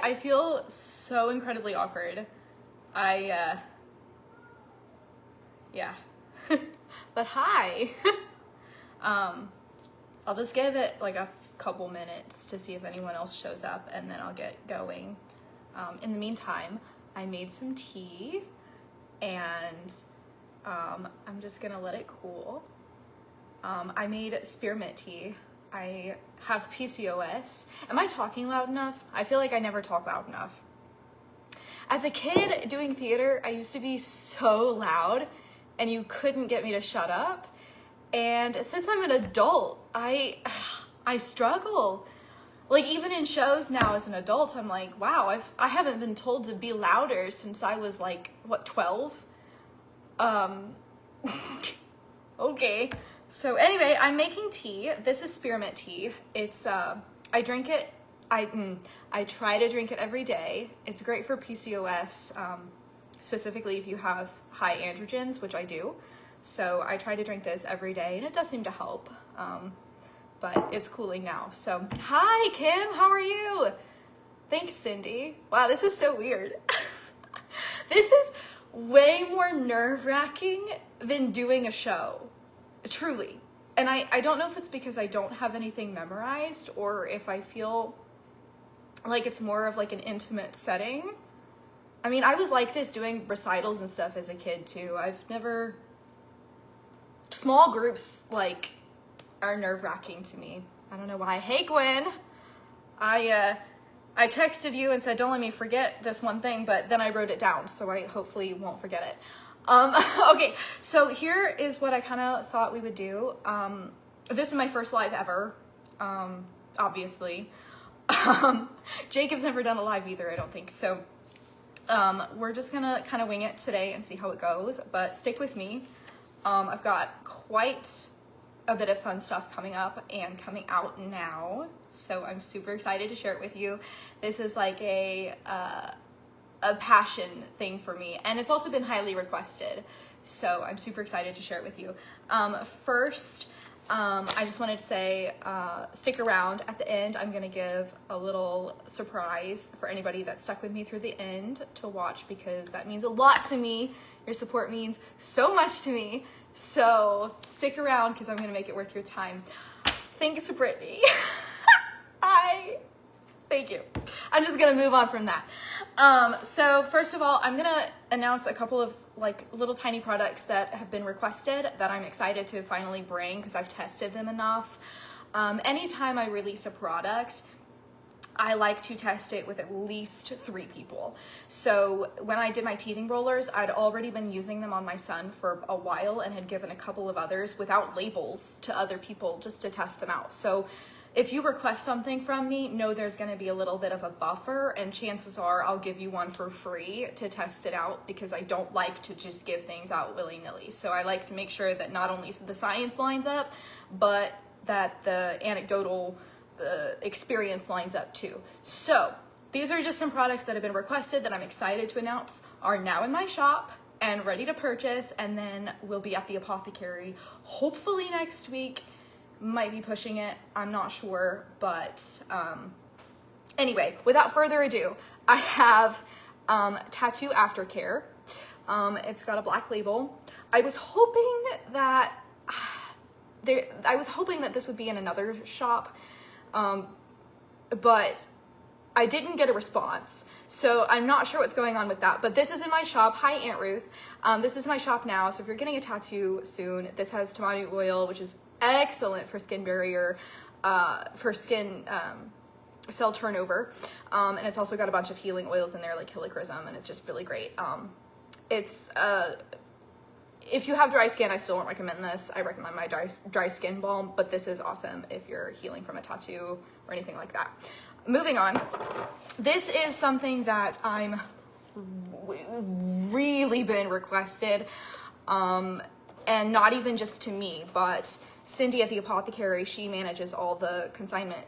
I feel so incredibly awkward. Yeah. But hi. I'll just give it like a couple minutes to see if anyone else shows up, and then I'll get going. In the meantime, I made some tea, and I'm just gonna let it cool. I made spearmint tea. I have PCOS. Am I talking loud enough? I feel like I never talk loud enough. As a kid doing theater, I used to be so loud and you couldn't get me to shut up. And since I'm an adult, I struggle. Like even in shows now as an adult, I'm like, wow, I haven't been told to be louder since I was like, what, 12? Okay. So anyway, I'm making tea. This is spearmint tea. It's, I drink it, I try to drink it every day. It's great for PCOS, specifically if you have high androgens, which I do. So I try to drink this every day, and it does seem to help, but it's cooling now. So hi, Kim, how are you? Thanks, Cindy. Wow, this is so weird. This is way more nerve-wracking than doing a show. Truly. And I don't know if it's because I don't have anything memorized or if I feel like it's more of like an intimate setting. I mean, I was like this doing recitals and stuff as a kid too. Small groups like are nerve-wracking to me. I don't know why. Hey, Gwen. I texted you and said, don't let me forget this one thing, but then I wrote it down, so I hopefully won't forget it. Okay, so here is what I kind of thought we would do. This is my first live ever, obviously. Jacob's never done a live either, I don't think. So we're just gonna kind of wing it today and see how it goes, but stick with me. I've got quite a bit of fun stuff coming up and coming out now, so I'm super excited to share it with you. This is like a passion thing for me, and it's also been highly requested, so I'm super excited to share it with you. First, I just wanted to say, stick around. At the end, I'm gonna give a little surprise for anybody that stuck with me through the end to watch, because that means a lot to me. Your support means so much to me, so stick around because I'm gonna make it worth your time. Thanks, Brittany. Thank you. I'm just gonna move on from that. So first of all, I'm gonna announce a couple of like little tiny products that have been requested that I'm excited to finally bring because I've tested them enough. Anytime I release a product, I like to test it with at least 3 people. So when I did my teething rollers, I'd already been using them on my son for a while and had given a couple of others without labels to other people just to test them out. So if you request something from me, know there's gonna be a little bit of a buffer, and chances are I'll give you one for free to test it out, because I don't like to just give things out willy-nilly. So I like to make sure that not only the science lines up, but that the anecdotal experience lines up too. So these are just some products that have been requested that I'm excited to announce are now in my shop and ready to purchase, and then we'll be at the apothecary hopefully next week. Might be pushing it, I'm not sure, but anyway, without further ado, I have Tattoo Aftercare. It's got a black label. I was hoping that this would be in another shop, but I didn't get a response, so I'm not sure what's going on with that, but this is in my shop. Hi, Aunt Ruth. This is my shop now, so if you're getting a tattoo soon, this has tamari oil, which is excellent for skin barrier, for skin cell turnover, and it's also got a bunch of healing oils in there like helichrysum, and it's just really great. It's if you have dry skin, I still don't recommend this. I recommend my dry skin balm, but this is awesome if you're healing from a tattoo or anything like that. Moving on, this is something that I'm really been requested, and not even just to me, but Cindy at the apothecary, she manages all the consignment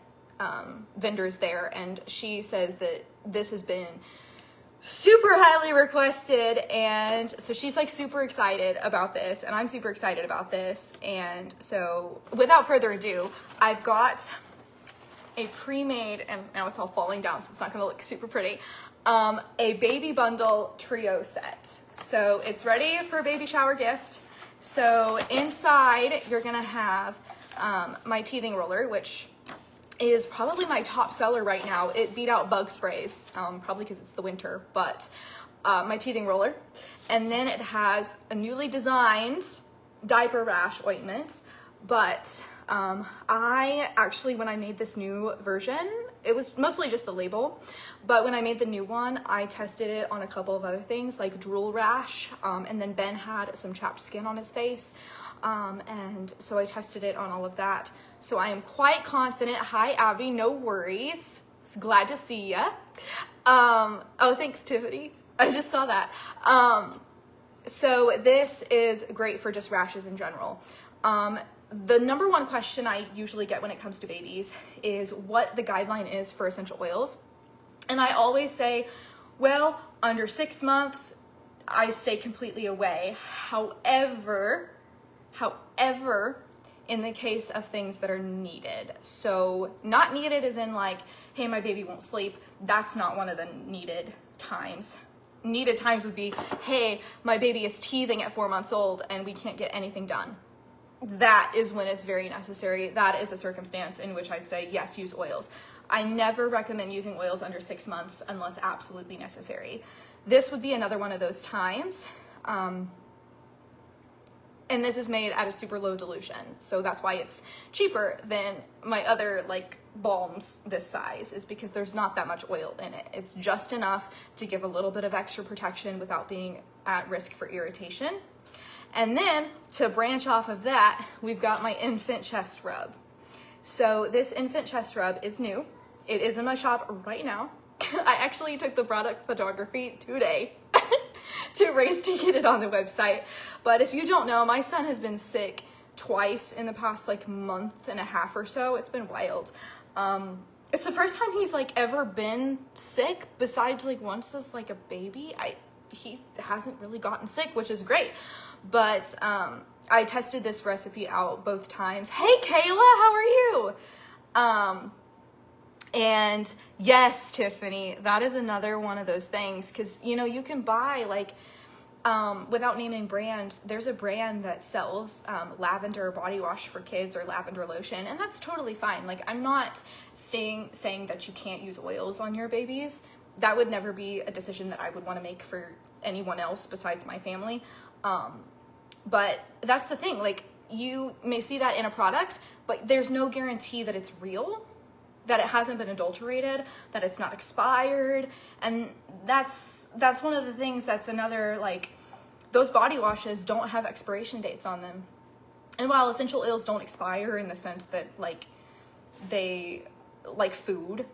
vendors there, and she says that this has been super highly requested, and so she's like super excited about this, and I'm super excited about this. And so without further ado, I've got a pre-made, and now it's all falling down so it's not gonna look super pretty, a baby bundle trio set. So it's ready for a baby shower gift. So inside you're gonna have my teething roller, which is probably my top seller right now. It beat out bug sprays, probably because it's the winter, but my teething roller. And then it has a newly designed diaper rash ointment, but I actually, when I made this new version, it was mostly just the label, but when I made the new one, I tested it on a couple of other things like drool rash, and then Ben had some chapped skin on his face, and so I tested it on all of that. So I am quite confident. Hi, Abby, no worries. Glad to see ya. Oh, thanks, Tiffany. I just saw that. So this is great for just rashes in general. The number one question I usually get when it comes to babies is what the guideline is for essential oils. And I always say, well, under 6 months, I stay completely away. However, in the case of things that are needed. So not needed as in like, hey, my baby won't sleep. That's not one of the needed times. Needed times would be, hey, my baby is teething at 4 months old and we can't get anything done. That is when it's very necessary. That is a circumstance in which I'd say, yes, use oils. I never recommend using oils under 6 months unless absolutely necessary. This would be another one of those times. And this is made at a super low dilution. So that's why it's cheaper than my other like balms this size, is because there's not that much oil in it. It's just enough to give a little bit of extra protection without being at risk for irritation. And then to branch off of that, we've got my infant chest rub. So this infant chest rub is new. It is in my shop right now. I actually took the product photography today to race to get it on the website. But if you don't know, my son has been sick twice in the past like month and a half or so. It's been wild. It's the first time he's like ever been sick besides like once as like a baby. He hasn't really gotten sick, which is great. But I tested this recipe out both times. Hey Kayla, how are you? And yes, Tiffany, that is another one of those things, because you know, you can buy like without naming brands, there's a brand that sells lavender body wash for kids or lavender lotion, and that's totally fine. Like, I'm not saying that you can't use oils on your babies. That would never be a decision that I would want to make for anyone else besides my family. But that's the thing, like, you may see that in a product, but there's no guarantee that it's real, that it hasn't been adulterated, that it's not expired. And that's one of the things that's another, like, those body washes don't have expiration dates on them. And while essential oils don't expire in the sense that, like, they, like food,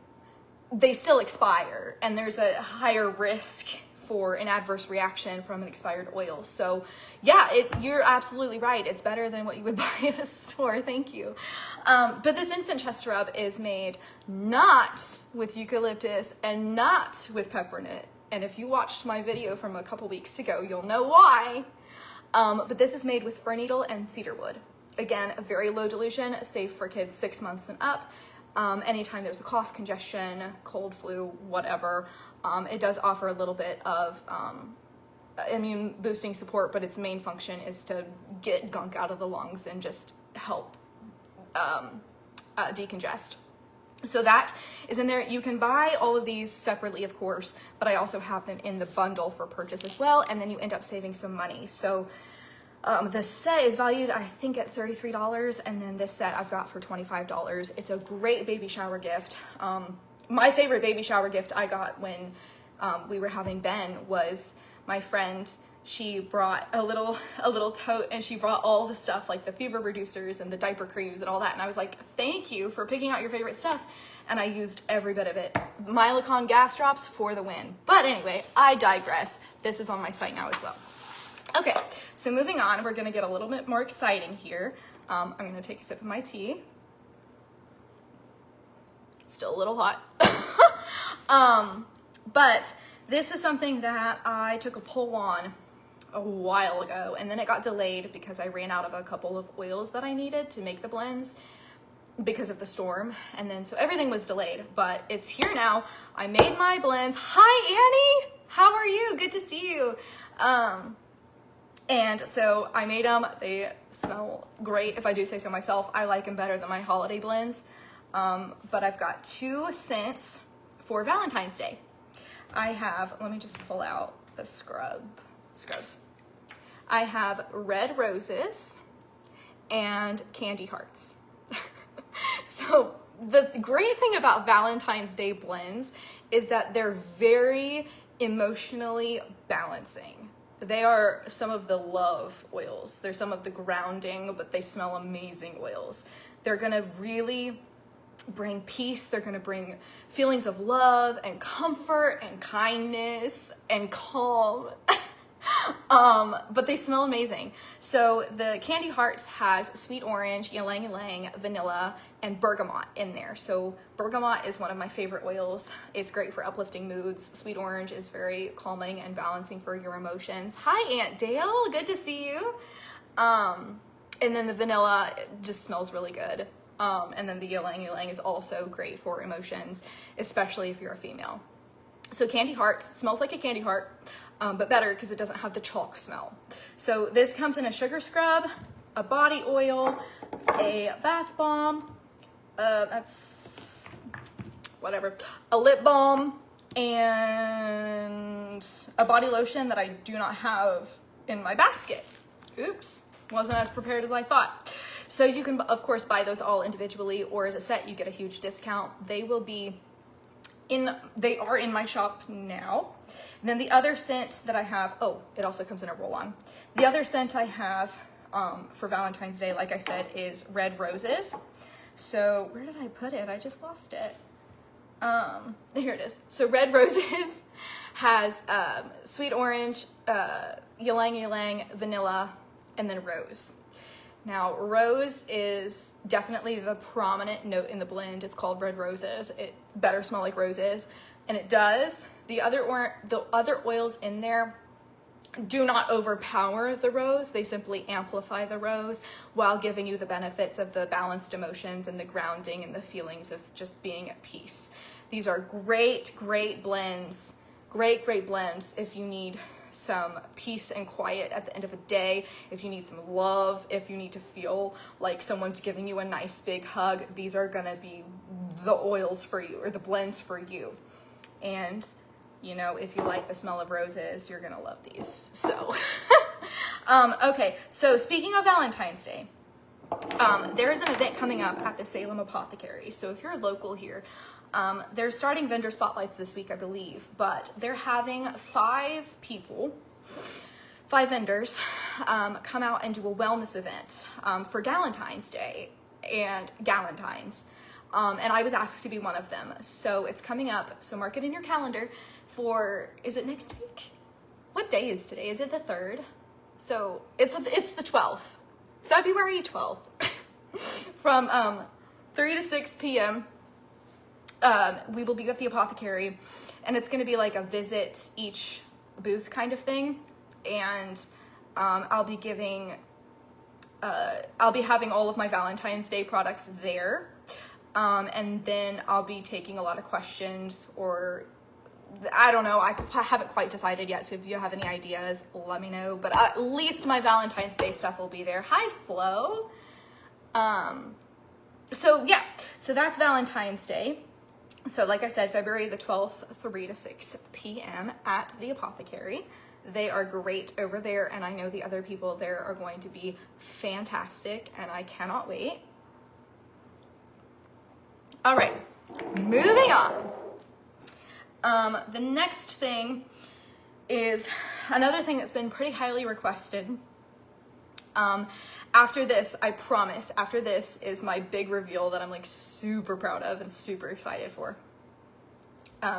they still expire, and there's a higher risk for an adverse reaction from an expired oil. So yeah, you're absolutely right. It's better than what you would buy at a store. Thank you. But this infant chest rub is made not with eucalyptus and not with peppermint. And if you watched my video from a couple weeks ago, you'll know why. But this is made with fir needle and cedarwood. Again, a very low dilution, safe for kids 6 months and up. Anytime there's a cough, congestion, cold, flu, whatever, it does offer a little bit of immune boosting support, but its main function is to get gunk out of the lungs and just help decongest. So that is in there. You can buy all of these separately, of course, but I also have them in the bundle for purchase as well, and then you end up saving some money. So the set is valued, I think, at $33, and then this set I've got for $25. It's a great baby shower gift. My favorite baby shower gift I got when we were having Ben was my friend. She brought a little tote, and she brought all the stuff, like the fever reducers and the diaper creams and all that. And I was like, thank you for picking out your favorite stuff. And I used every bit of it. Mylicon gas drops for the win. But anyway, I digress. This is on my site now as well. Okay, so moving on, we're gonna get a little bit more exciting here. I'm gonna take a sip of my tea. It's still a little hot. But this is something that I took a pull on a while ago, and then it got delayed because I ran out of a couple of oils that I needed to make the blends. because of the storm. And then, so everything was delayed, but it's here now. I made my blends. Hi, Annie. How are you? Good to see you. And so I made them. They smell great. If I do say so myself, I like them better than my holiday blends. But I've got 2 scents for Valentine's Day. I have, let me just pull out the scrubs. I have red roses and candy hearts. So the great thing about Valentine's Day blends is that they're very emotionally balancing. They are some of the love oils. They're some of the grounding, but they smell amazing oils. They're gonna really bring peace. They're gonna bring feelings of love and comfort and kindness and calm. But they smell amazing. So the Candy Hearts has sweet orange, ylang ylang, vanilla, and bergamot in there. So bergamot is one of my favorite oils. It's great for uplifting moods. Sweet orange is very calming and balancing for your emotions. Hi, Aunt Dale. Good to see you. And then the vanilla just smells really good. And then the ylang ylang is also great for emotions, especially if you're a female. So Candy Hearts smells like a candy heart, but better because it doesn't have the chalk smell. So this comes in a sugar scrub, a body oil, a bath bomb, that's whatever, a lip balm, and a body lotion that I do not have in my basket. Oops, wasn't as prepared as I thought. So you can, of course, buy those all individually, or as a set, you get a huge discount. They are in my shop now. And then the other scent that I have, oh, it also comes in a roll-on. The other scent I have for Valentine's Day, like I said, is red roses. So where did I put it? I just lost it. Here it is. So red roses has sweet orange, ylang ylang, vanilla, and then rose. Now, rose is definitely the prominent note in the blend. It's called red roses. It better smell like roses, and it does. The other oils in there do not overpower the rose. They simply amplify the rose while giving you the benefits of the balanced emotions and the grounding and the feelings of just being at peace. These are great, great blends. Great, great blends if you need some peace and quiet at the end of a day, if you need some love, if you need to feel like someone's giving you a nice big hug. These are gonna be the oils for you, or the blends for you. And you know, if you like the smell of roses, you're gonna love these. So okay, so speaking of Valentine's Day, there is an event coming up at the Salem Apothecary. So if you're local here, they're starting vendor spotlights this week, I believe, but they're having 5 vendors come out and do a wellness event for Galentine's Day and Galentine's. And I was asked to be one of them. So it's coming up. So mark it in your calendar for, is it next week? What day is today? Is it the 3rd? So it's the 12th, February 12th, from 3 to 6 p.m. We will be at the apothecary, and it's going to be like a visit each booth kind of thing. And I'll be having all of my Valentine's Day products there. And then I'll be taking a lot of questions, or I don't know, I haven't quite decided yet. So if you have any ideas, let me know, but at least my Valentine's Day stuff will be there. Hi, Flo. So yeah, so that's Valentine's Day. So like I said, February the 12th, 3 to 6 p.m. at the apothecary. They are great over there, and I know the other people there are going to be fantastic, and I cannot wait. All right, moving on. The next thing is another thing that's been pretty highly requested. After this, I promise, after this is my big reveal that I'm like super proud of and super excited for.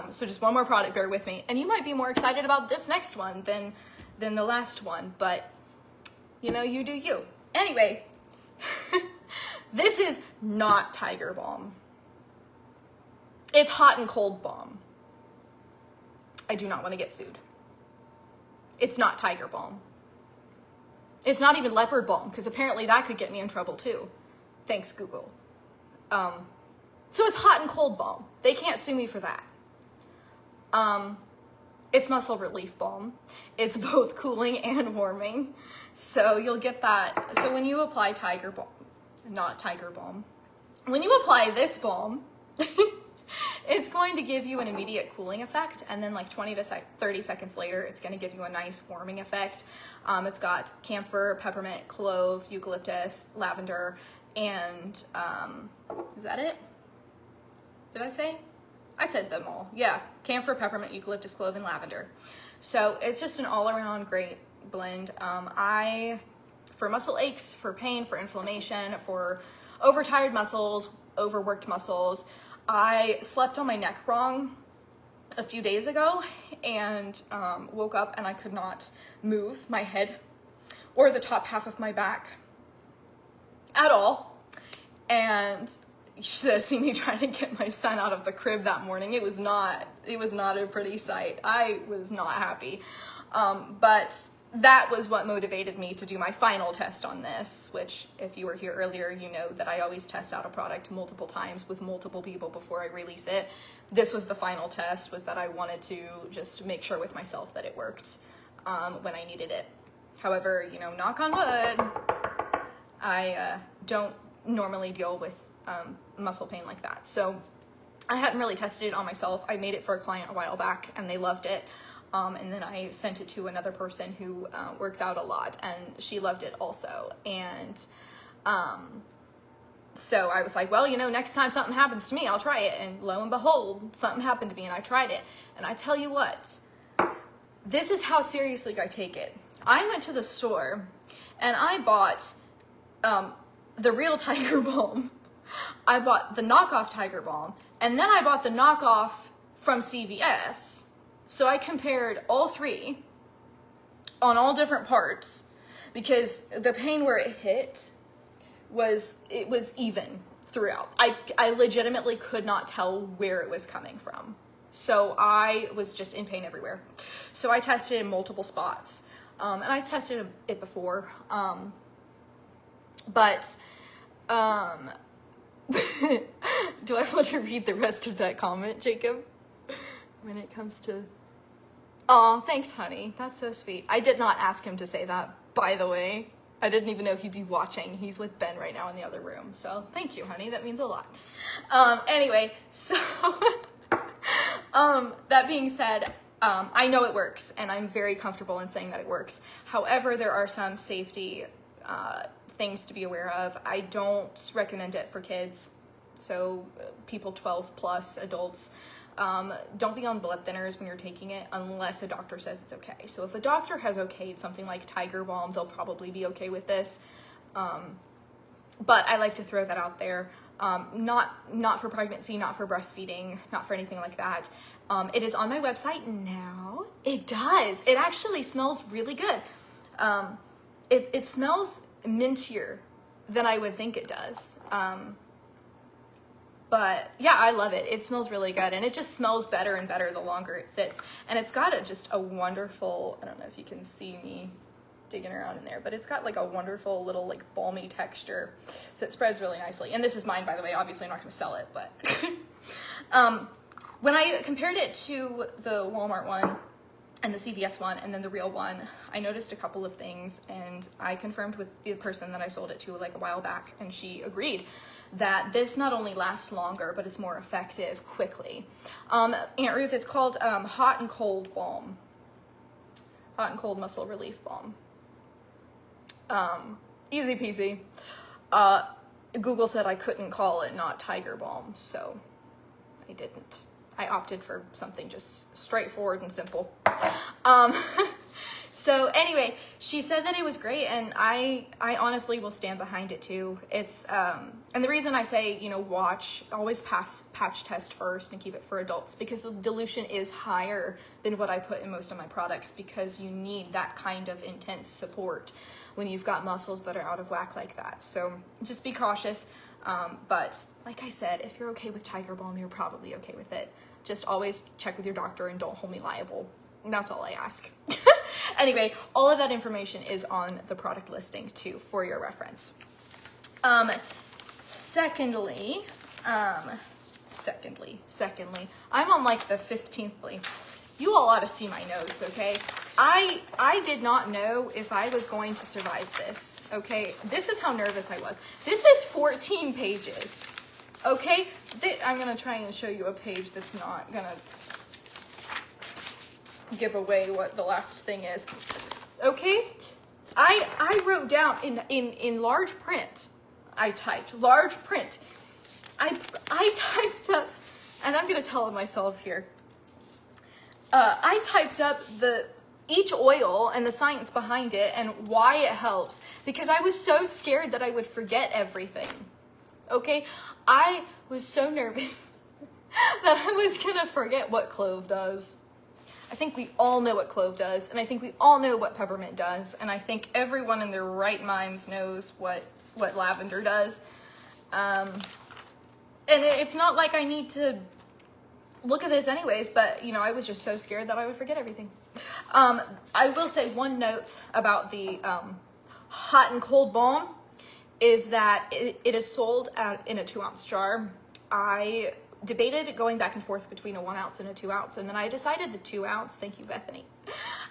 So just one more product, bear with me. And you might be more excited about this next one than the last one, but you know, you do you. Anyway, this is not Tiger Balm. It's Hot and Cold Balm. I do not want to get sued. It's not Tiger Balm. It's not even Leopard Balm, because apparently that could get me in trouble too. Thanks, Google. so it's hot and cold balm. They can't sue me for that. It's muscle relief balm. It's both cooling and warming. So you'll get that. So when you apply Tiger Balm, not Tiger Balm, when you apply this balm, it's going to give you an immediate cooling effect, and then like 20 to 30 seconds later, it's going to give you a nice warming effect. It's got camphor, peppermint, clove, eucalyptus, lavender, and is that it? Did I say? I said them all. Yeah, camphor, peppermint, eucalyptus, clove, and lavender. So it's just an all-around great blend. For muscle aches, for pain, for inflammation, for overtired muscles, overworked muscles. I slept on my neck wrong a few days ago and woke up and I could not move my head or the top half of my back at all. And you should have seen me trying to get my son out of the crib that morning. It was not a pretty sight. I was not happy. But that was what motivated me to do my final test on this, which if you were here earlier, you know that I always test out a product multiple times with multiple people before I release it. This was the final test, was that I wanted to just make sure with myself that it worked when I needed it. However, you know, knock on wood, I don't normally deal with muscle pain like that. So I hadn't really tested it on myself. I made it for a client a while back and they loved it. And then I sent it to another person who works out a lot, and she loved it also. And so I was like, well, you know, next time something happens to me, I'll try it. And lo and behold, something happened to me and I tried it. And I tell you what, this is how seriously I take it. I went to the store and I bought the real Tiger Balm. I bought the knockoff Tiger Balm, and then I bought the knockoff from CVS. So I compared all three on all different parts because the pain where it hit was even throughout. I legitimately could not tell where it was coming from. So I was just in pain everywhere. So I tested in multiple spots. And I've tested it before. But do I want to read the rest of that comment, Jacob? When it comes to, oh, thanks, honey. That's so sweet. I did not ask him to say that, by the way. I didn't even know he'd be watching. He's with Ben right now in the other room. So thank you, honey. That means a lot. Anyway, so that being said, I know it works, and I'm very comfortable in saying that it works. However, there are some safety things to be aware of. I don't recommend it for kids. So people 12 plus, adults. Don't be on blood thinners when you're taking it unless a doctor says it's okay. So if a doctor has okayed something like Tiger Balm, they'll probably be okay with this. But I like to throw that out there. Not for pregnancy, not for breastfeeding, not for anything like that. It is on my website now. It does. It actually smells really good. It smells mintier than I would think it does. But yeah, I love it. It smells really good, and it just smells better and better the longer it sits. And it's got just a wonderful, I don't know if you can see me digging around in there, but it's got like a wonderful little like balmy texture. So it spreads really nicely. And this is mine, by the way. Obviously I'm not going to sell it, but when I compared it to the Walmart one and the CVS one and then the real one, I noticed a couple of things, and I confirmed with the person that I sold it to like a while back, and she agreed that this not only lasts longer, but it's more effective quickly. Aunt Ruth, it's called Hot and Cold Balm. Hot and Cold Muscle Relief Balm. Easy peasy. Google said I couldn't call it not Tiger Balm, so I didn't. I opted for something just straightforward and simple. So anyway, she said that it was great, and I honestly will stand behind it too. It's and the reason I say, you know, always patch test first and keep it for adults, because the dilution is higher than what I put in most of my products, because you need that kind of intense support when you've got muscles that are out of whack like that. So just be cautious. But like I said, if you're okay with Tiger Balm, you're probably okay with it. Just always check with your doctor and don't hold me liable. And that's all I ask. Anyway, all of that information is on the product listing too, for your reference. Secondly, Secondly, I'm on like the 15th leaf. You all ought to see my notes, okay? I did not know if I was going to survive this, okay? This is how nervous I was. This is 14 pages, okay? I'm gonna try and show you a page that's not gonna give away what the last thing is, okay? I wrote down in large print, I typed large print. I typed up, and I'm gonna tell myself here. I typed up each oil and the science behind it and why it helps, because I was so scared that I would forget everything. Okay, I was so nervous that I was gonna forget what clove does. I think we all know what clove does, and I think we all know what peppermint does, and I think everyone in their right minds knows what lavender does. And it's not like I need to look at this anyways, but you know, I was just so scared that I would forget everything. I will say one note about the hot and cold balm is that it is sold in a 2-ounce jar. I debated going back and forth between a 1 ounce and a 2 ounce, and then I decided the 2 ounce. Thank you, Bethany.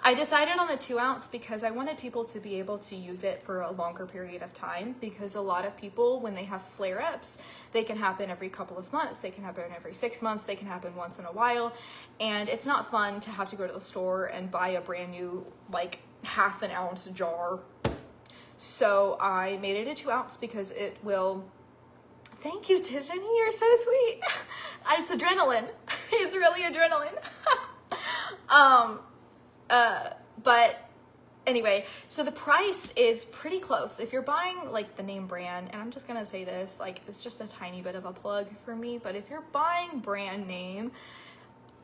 I decided on the 2 ounce because I wanted people to be able to use it for a longer period of time, because a lot of people, when they have flare-ups, they can happen every couple of months, they can happen every 6 months, they can happen once in a while, and it's not fun to have to go to the store and buy a brand new like ½ an ounce jar. So I made it a 2 ounce because it will. Thank you, Tiffany. You're so sweet. It's adrenaline. It's really adrenaline. But anyway, so the price is pretty close. If you're buying like the name brand, and I'm just gonna say this, like it's just a tiny bit of a plug for me, but if you're buying brand name,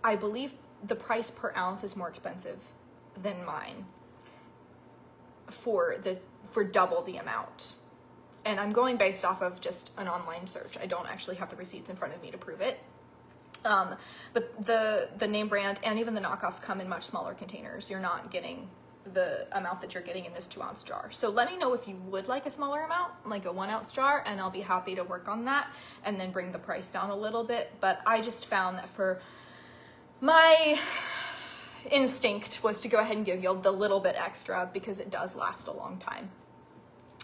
I believe the price per ounce is more expensive than mine for double the amount. And I'm going based off of just an online search. I don't actually have the receipts in front of me to prove it. But the name brand and even the knockoffs come in much smaller containers. You're not getting the amount that you're getting in this 2 ounce jar. So let me know if you would like a smaller amount, like a 1 ounce jar, and I'll be happy to work on that and then bring the price down a little bit. But I just found that for my instinct was to go ahead and give you the little bit extra because it does last a long time.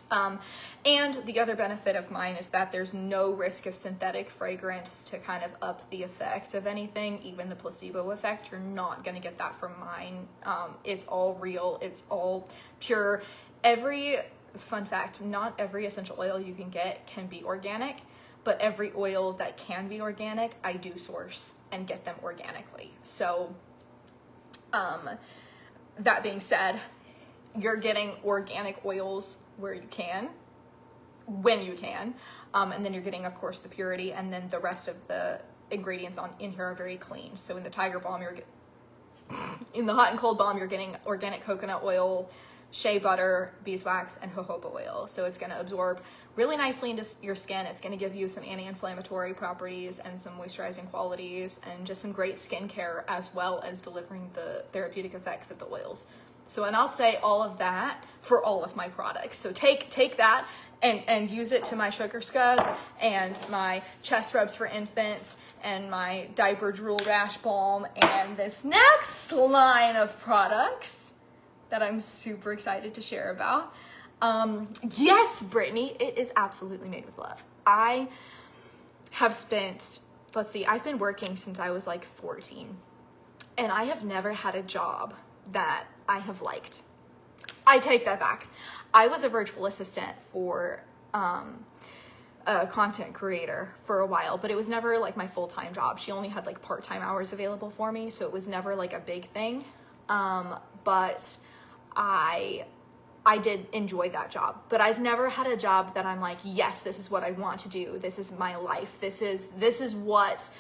And the other benefit of mine is that there's no risk of synthetic fragrance to kind of up the effect of anything, even the placebo effect. You're not going to get that from mine. It's all real. It's all pure. Fun fact, not every essential oil you can get can be organic, but every oil that can be organic, I do source and get them organically. So, that being said, you're getting organic oils where you can, when you can, and then you're getting, of course, the purity, and then the rest of the ingredients in here are very clean. So in the Tiger Balm, in the hot and cold balm, you're getting organic coconut oil, shea butter, beeswax, and jojoba oil. So it's going to absorb really nicely into your skin. It's going to give you some anti-inflammatory properties and some moisturizing qualities and just some great skincare, as well as delivering the therapeutic effects of the oils. So, and I'll say all of that for all of my products. So take that and use it to my sugar scrubs and my chest rubs for infants and my diaper drool rash balm and this next line of products that I'm super excited to share about. Yes, Brittany, it is absolutely made with love. I have spent, I've been working since I was like 14, and I have never had a job that I have liked. I take that back. I was a virtual assistant for a content creator for a while, but it was never like my full-time job. She only had like part-time hours available for me, so it was never like a big thing. But I did enjoy that job, but I've never had a job that I'm like, yes, this is what I want to do. This is my life. This is what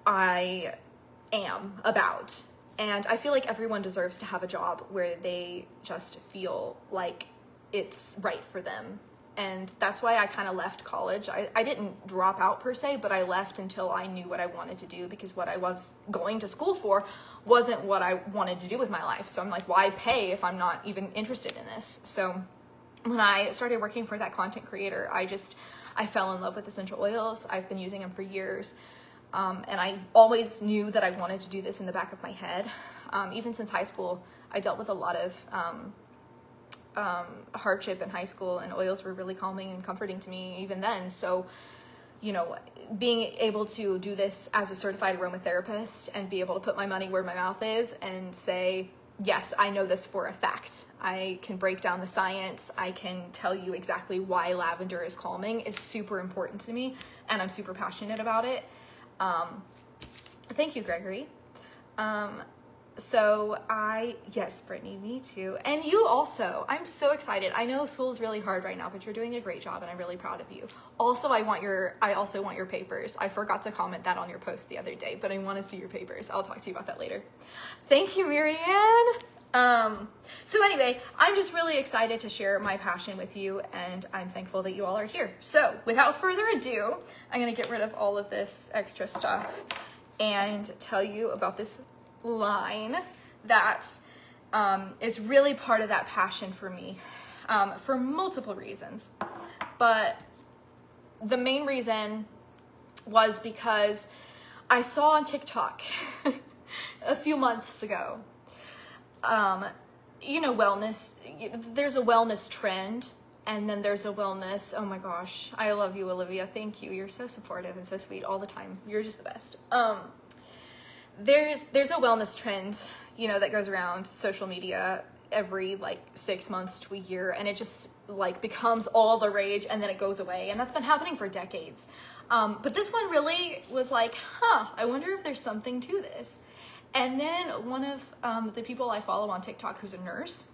I am about. And I feel like everyone deserves to have a job where they just feel like it's right for them. And that's why I kind of left college. I didn't drop out per se, but I left until I knew what I wanted to do, because what I was going to school for wasn't what I wanted to do with my life. So I'm like, why pay if I'm not even interested in this? So when I started working for that content creator, I fell in love with essential oils. I've been using them for years. And I always knew that I wanted to do this in the back of my head. Even since high school, I dealt with a lot of hardship in high school, and oils were really calming and comforting to me even then. So, you know, being able to do this as a certified aromatherapist and be able to put my money where my mouth is and say, yes, I know this for a fact. I can break down the science. I can tell you exactly why lavender is calming is super important to me, and I'm super passionate about it. Thank you, Gregory. Yes, Brittany, me too. And you also, I'm so excited. I know school is really hard right now, but you're doing a great job and I'm really proud of you. Also, I also want your papers. I forgot to comment that on your post the other day, but I want to see your papers. I'll talk to you about that later. Thank you, Marianne. So anyway, I'm just really excited to share my passion with you, and I'm thankful that you all are here. So without further ado, I'm going to get rid of all of this extra stuff and tell you about this line that is really part of that passion for me, for multiple reasons. But the main reason was because I saw on TikTok a few months ago, you know, wellness, there's a wellness trend, and then there's a wellness, oh my gosh, I love you, Olivia, thank you, you're so supportive and so sweet all the time, you're just the best. There's a wellness trend, you know, that goes around social media every like 6 months to a year, and it just like becomes all the rage and then it goes away, and that's been happening for decades. But this one really was like, I wonder if there's something to this. And then one of the people I follow on TikTok, who's a nurse,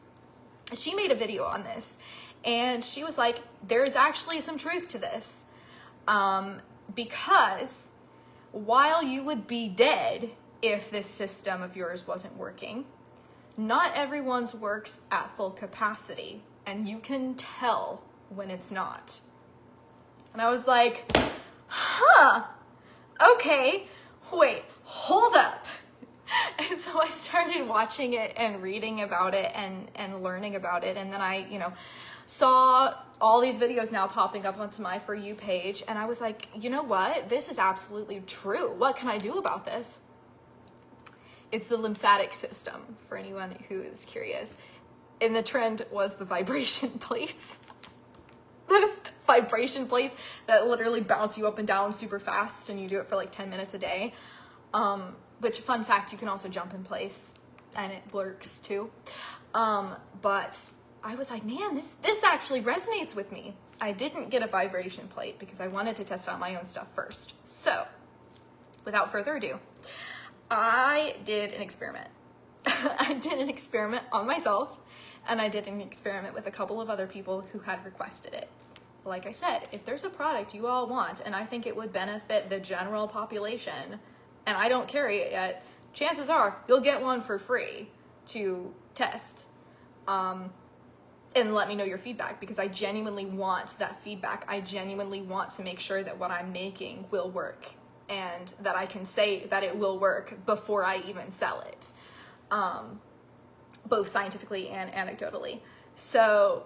she made a video on this, and she was like, there's actually some truth to this, because while you would be dead if this system of yours wasn't working, not everyone's works at full capacity, and you can tell when it's not. And I was like, okay, wait, hold up. And so I started watching it and reading about it and learning about it, and then I, you know, saw all these videos now popping up onto my For You page, and I was like, you know what? This is absolutely true. What can I do about this? It's the lymphatic system, for anyone who is curious. And the trend was the vibration plates. Those vibration plates that literally bounce you up and down super fast, and you do it for like 10 minutes a day. Which, fun fact, you can also jump in place and it works too. But I was like, man, this actually resonates with me. I didn't get a vibration plate because I wanted to test out my own stuff first. So without further ado, I did an experiment. I did an experiment on myself, and I did an experiment with a couple of other people who had requested it. Like I said, if there's a product you all want and I think it would benefit the general population, and I don't carry it yet, chances are you'll get one for free to test. And let me know your feedback, because I genuinely want that feedback. I genuinely want to make sure that what I'm making will work, and that I can say that it will work before I even sell it, both scientifically and anecdotally. So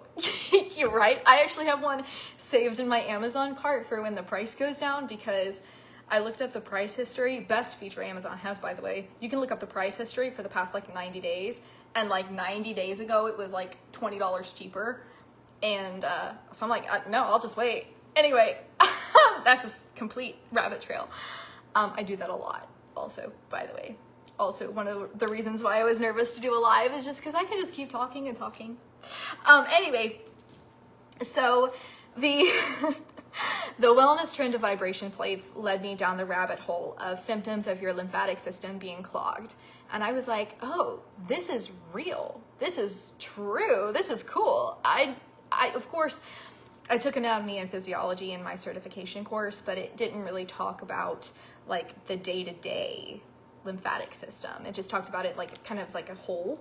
you're right. I actually have one saved in my Amazon cart for when the price goes down, because I looked up the price history. Best feature Amazon has, by the way. You can look up the price history for the past like 90 days. And like 90 days ago, it was like $20 cheaper. And so I'm like, no, I'll just wait. Anyway, that's a complete rabbit trail. I do that a lot also, by the way. Also, one of the reasons why I was nervous to do a live is just because I can just keep talking and talking. Anyway, so the the wellness trend of vibration plates led me down the rabbit hole of symptoms of your lymphatic system being clogged. And I was like, oh, this is real. This is true. This is cool. I of course, I took anatomy and physiology in my certification course, but it didn't really talk about like the day-to-day lymphatic system. It just talked about it like kind of like a whole.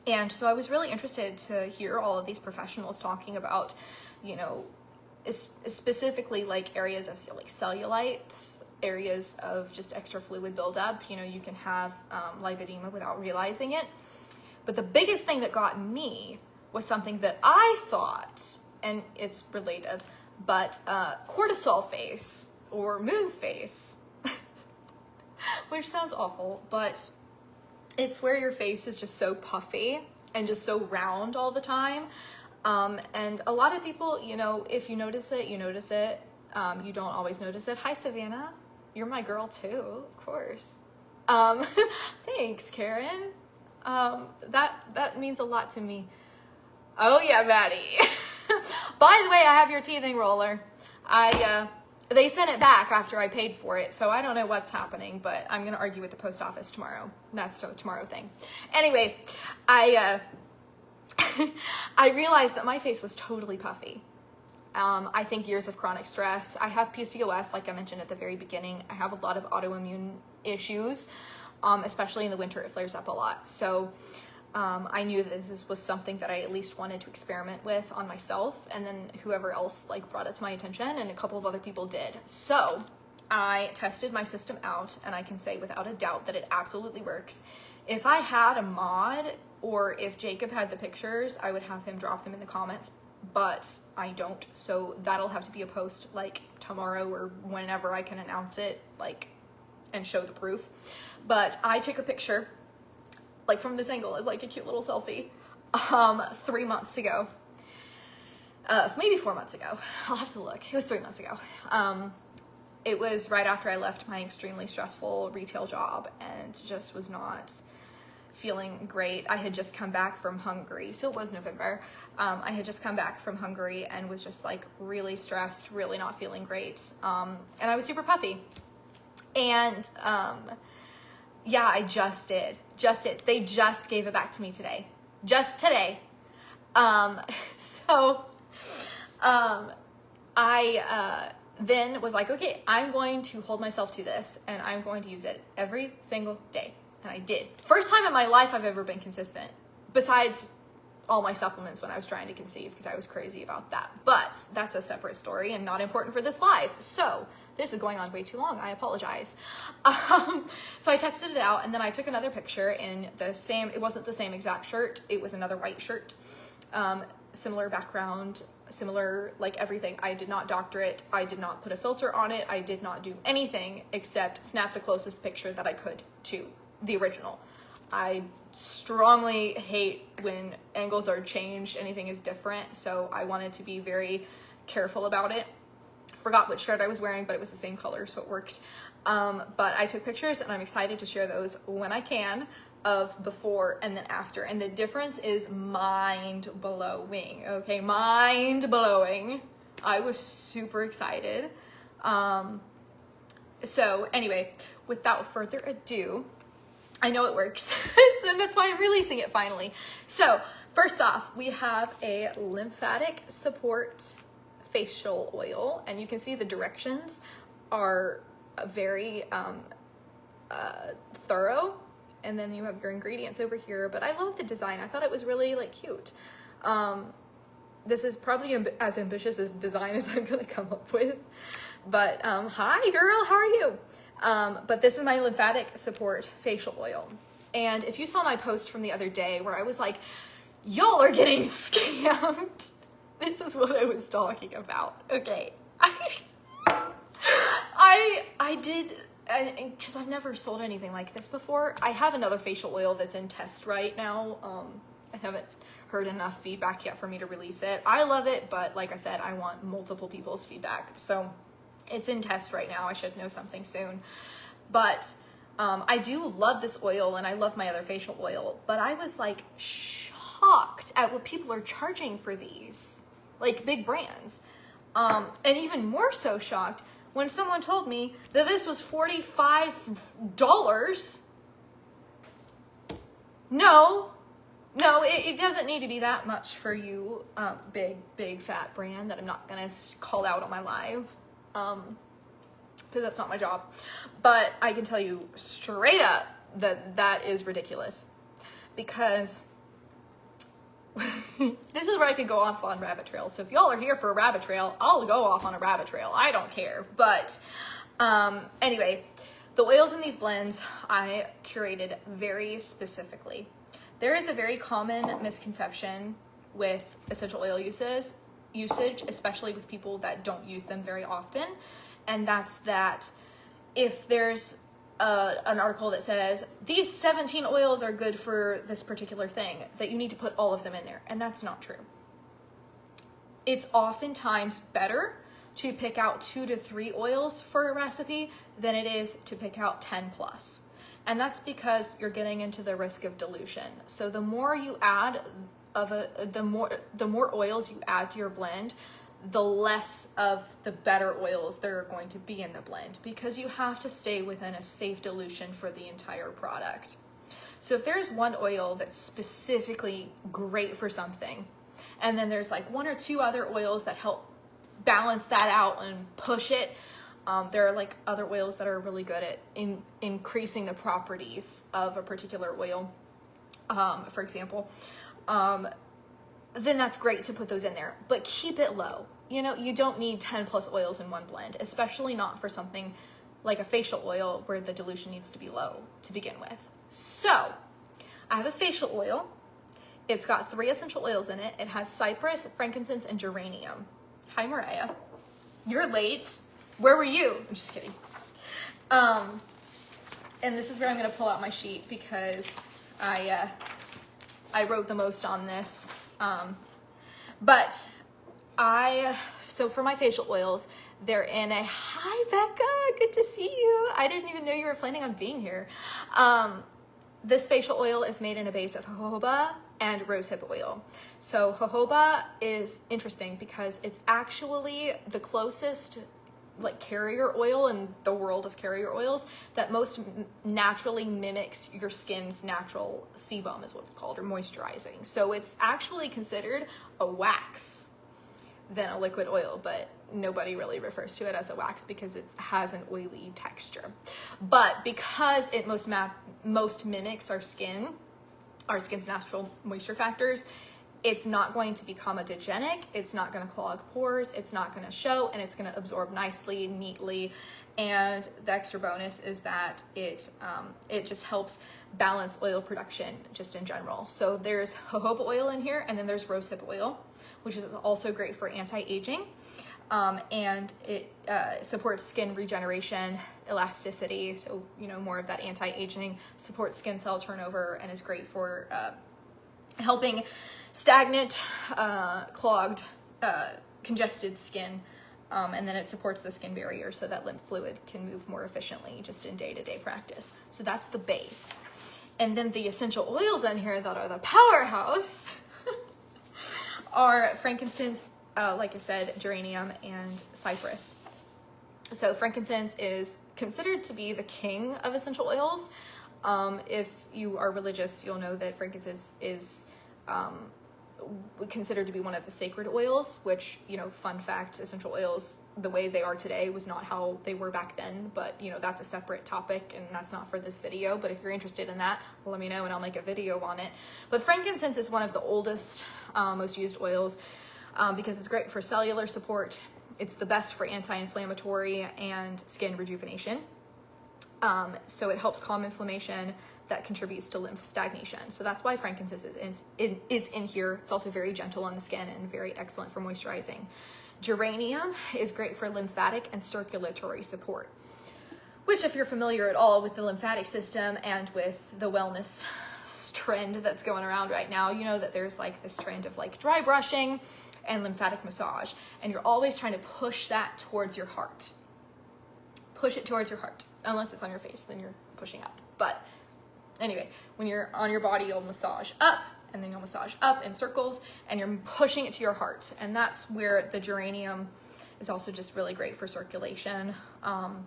And so I was really interested to hear all of these professionals talking about, you know, specifically like areas of like cellulite, areas of just extra fluid buildup. You know, you can have lipedema without realizing it. But the biggest thing that got me was something that I thought, and it's related, but cortisol face or moon face, which sounds awful, but it's where your face is just so puffy and just so round all the time. And a lot of people, you know, if you notice it, you notice it. You don't always notice it. Hi, Savannah. You're my girl too, of course. Thanks, Karen. That means a lot to me. Oh yeah, Maddie. By the way, I have your teething roller. They sent it back after I paid for it, so I don't know what's happening, but I'm gonna argue with the post office tomorrow. That's a tomorrow thing. Anyway, I realized that my face was totally puffy. I think years of chronic stress. I have PCOS, like I mentioned at the very beginning. I have a lot of autoimmune issues, especially in the winter. It flares up a lot. So I knew that this was something that I at least wanted to experiment with on myself, and then whoever else like brought it to my attention, and a couple of other people did. So I tested my system out, and I can say without a doubt that it absolutely works. If I had a mod, or if Jacob had the pictures, I would have him drop them in the comments, but I don't. So that'll have to be a post like tomorrow or whenever I can announce it, like, and show the proof. But I took a picture like from this angle as like a cute little selfie 3 months ago, maybe 4 months ago. I'll have to look. It was 3 months ago. It was right after I left my extremely stressful retail job and just was not feeling great. I had just come back from Hungary, so it was November. I had just come back from Hungary and was just like really stressed, really not feeling great. And I was super puffy. And yeah, I just did. They just gave it back to me today. Just today. I then was like, okay, I'm going to hold myself to this, and I'm going to use it every single day. And I did. First time in my life I've ever been consistent, besides all my supplements when I was trying to conceive, because I was crazy about that. But that's a separate story and not important for this live. So this is going on way too long. I apologize. So I tested it out, and then I took another picture in the same, it wasn't the same exact shirt. It was another white shirt, similar background, similar, like everything. I did not doctor it. I did not put a filter on it. I did not do anything except snap the closest picture that I could to the original. I strongly hate when angles are changed, anything is different, so I wanted to be very careful about it. Forgot what shirt I was wearing, but it was the same color, so it worked. But I took pictures, and I'm excited to share those when I can, of before and then after, and the difference is mind-blowing, okay? Mind-blowing. I was super excited. So anyway, without further ado, I know it works, and that's why I'm releasing it finally. So first off, we have a Lymphatic Support facial oil, and you can see the directions are very thorough, and then you have your ingredients over here. But I love the design. I thought it was really like cute. This is probably as ambitious a design as I'm gonna come up with, but hi girl, how are you? But this is my Lymphatic Support facial oil. And if you saw my post from the other day where I was like, y'all are getting scammed, this is what I was talking about. Okay. I did, because I've never sold anything like this before. I have another facial oil that's in test right now. I haven't heard enough feedback yet for me to release it. I love it, but like I said, I want multiple people's feedback. So it's in test right now. I should know something soon. But I do love this oil, and I love my other facial oil, but I was like shocked at what people are charging for these, like big brands. And even more so shocked when someone told me that this was $45. No, it doesn't need to be that much for you, big fat brand that I'm not gonna call out on my live, because that's not my job. But I can tell you straight up that that is ridiculous, because this is where I could go off on rabbit trails. So if y'all are here for a rabbit trail, I'll go off on a rabbit trail. I don't care. But anyway, the oils in these blends I curated very specifically. There is a very common misconception with essential oil uses usage, especially with people that don't use them very often. And that's that if there's an article that says these 17 oils are good for this particular thing, that you need to put all of them in there. And that's not true. It's oftentimes better to pick out 2 to 3 oils for a recipe than it is to pick out 10 plus. And that's because you're getting into the risk of dilution. So the more you add the more oils you add to your blend, the less of the better oils there are going to be in the blend, because you have to stay within a safe dilution for the entire product. So if there's one oil that's specifically great for something, and then there's like 1 or 2 other oils that help balance that out and push it, there are like other oils that are really good at increasing the properties of a particular oil, for example, then that's great to put those in there, but keep it low. You know, you don't need 10 plus oils in one blend, especially not for something like a facial oil where the dilution needs to be low to begin with. So I have a facial oil. It's got 3 essential oils in it. It has cypress, frankincense, and geranium. Hi, Mariah. You're late. Where were you? I'm just kidding. And this is where I'm going to pull out my sheet because I wrote the most on this. So for my facial oils, they're in a, hi Becca, good to see you. I didn't even know you were planning on being here. This facial oil is made in a base of jojoba and rosehip oil. So jojoba is interesting because it's actually the closest like carrier oil in the world of carrier oils that most naturally mimics your skin's natural sebum, is what it's called, or moisturizing. So it's actually considered a wax than a liquid oil, but nobody really refers to it as a wax because it has an oily texture. But because it most mimics our skin's natural moisture factors, it's not going to be comedogenic, it's not going to clog pores, it's not going to show, and it's going to absorb nicely, neatly. And the extra bonus is that it just helps balance oil production just in general. So there's jojoba oil in here, and then there's rosehip oil, which is also great for anti-aging. And it supports skin regeneration, elasticity, so you know, more of that anti-aging, supports skin cell turnover, and is great for helping stagnant, clogged, congested skin. And then it supports the skin barrier so that lymph fluid can move more efficiently just in day-to-day practice. So that's the base. And then the essential oils in here that are the powerhouse are frankincense, like I said, geranium, and cypress. So frankincense is considered to be the king of essential oils. If you are religious, you'll know that frankincense is considered to be one of the sacred oils, which, you know, fun fact, essential oils, the way they are today was not how they were back then, but you know, that's a separate topic and that's not for this video. But if you're interested in that, let me know and I'll make a video on it. But frankincense is one of the oldest, most used oils because it's great for cellular support. It's the best for anti-inflammatory and skin rejuvenation. So it helps calm inflammation that contributes to lymph stagnation. So that's why frankincense is in here. It's also very gentle on the skin and very excellent for moisturizing. Geranium is great for lymphatic and circulatory support, which, if you're familiar at all with the lymphatic system and with the wellness trend that's going around right now, you know that there's like this trend of like dry brushing and lymphatic massage, and you're always trying to push that towards your heart. Push it towards your heart. Unless it's on your face, then you're pushing up. But anyway, when you're on your body, you'll massage up, and then you'll massage up in circles, and you're pushing it to your heart. And that's where the geranium is also just really great for circulation. And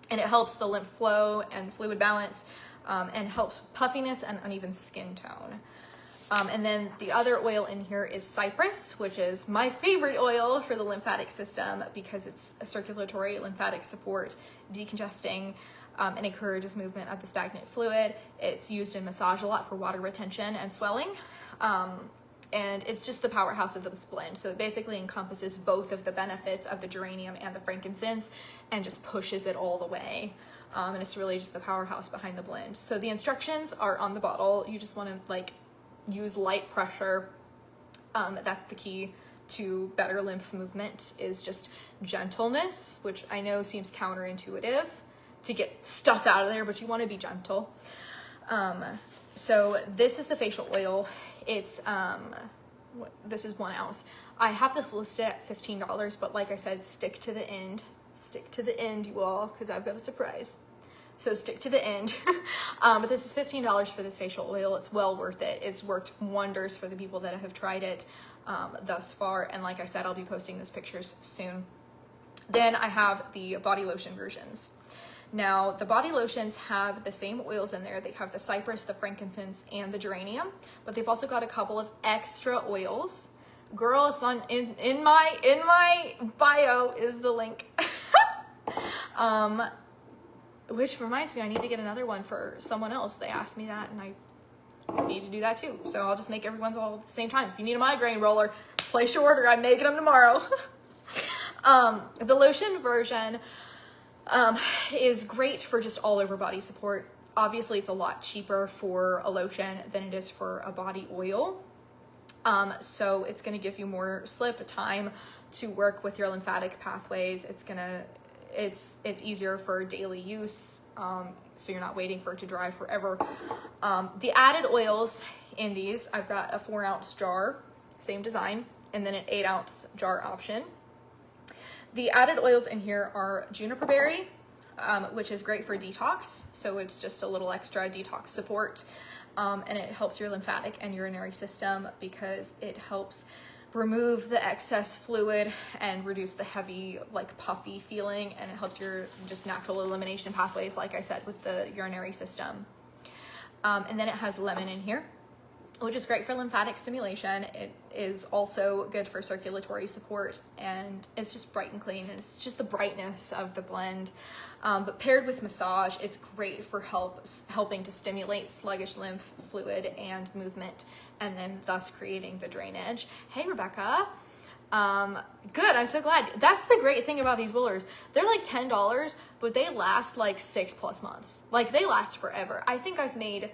it helps the lymph flow and fluid balance, and helps puffiness and uneven skin tone. And then the other oil in here is cypress, which is my favorite oil for the lymphatic system because it's a circulatory lymphatic support, decongesting, and encourages movement of the stagnant fluid. It's used in massage a lot for water retention and swelling. And it's just the powerhouse of this blend. So it basically encompasses both of the benefits of the geranium and the frankincense and just pushes it all the way. And it's really just the powerhouse behind the blend. So the instructions are on the bottle. You just want to like use light pressure. That's the key to better lymph movement is just gentleness, which I know seems counterintuitive to get stuff out of there, but you want to be gentle. So this is the facial oil. It's, this is 1 ounce. I have this listed at $15, but like I said, stick to the end, you all, because I've got a surprise. So stick to the end. But this is $15 for this facial oil. It's well worth it. It's worked wonders for the people that have tried it thus far. And like I said, I'll be posting those pictures soon. Then I have the body lotion versions. Now, the body lotions have the same oils in there. They have the cypress, the frankincense, and the geranium, but they've also got a couple of extra oils. Girl, it's on in my bio is the link. Which reminds me, I need to get another one for someone else. They asked me that, and I need to do that too. So I'll just make everyone's all at the same time. If you need a migraine roller, place your order. I'm making them tomorrow. The lotion version is great for just all over body support. Obviously, it's a lot cheaper for a lotion than it is for a body oil. So it's going to give you more slip time to work with your lymphatic pathways. It's easier for daily use. So you're not waiting for it to dry forever. The added oils in these, I've got a 4 ounce jar, same design, and then an 8 ounce jar option. The added oils in here are juniper berry, which is great for detox. So it's just a little extra detox support. And it helps your lymphatic and urinary system because it helps remove the excess fluid and reduce the heavy, like puffy feeling. And it helps your just natural elimination pathways, like I said, with the urinary system. And then it has lemon in here, which is great for lymphatic stimulation. It is also good for circulatory support, and it's just bright and clean, and it's just the brightness of the blend. But paired with massage, it's great for helping to stimulate sluggish lymph fluid and movement, and then thus creating the drainage. Hey, Rebecca. Good, I'm so glad. That's the great thing about these rollers. They're like $10, but they last like 6+ months. Like, they last forever. I think I've made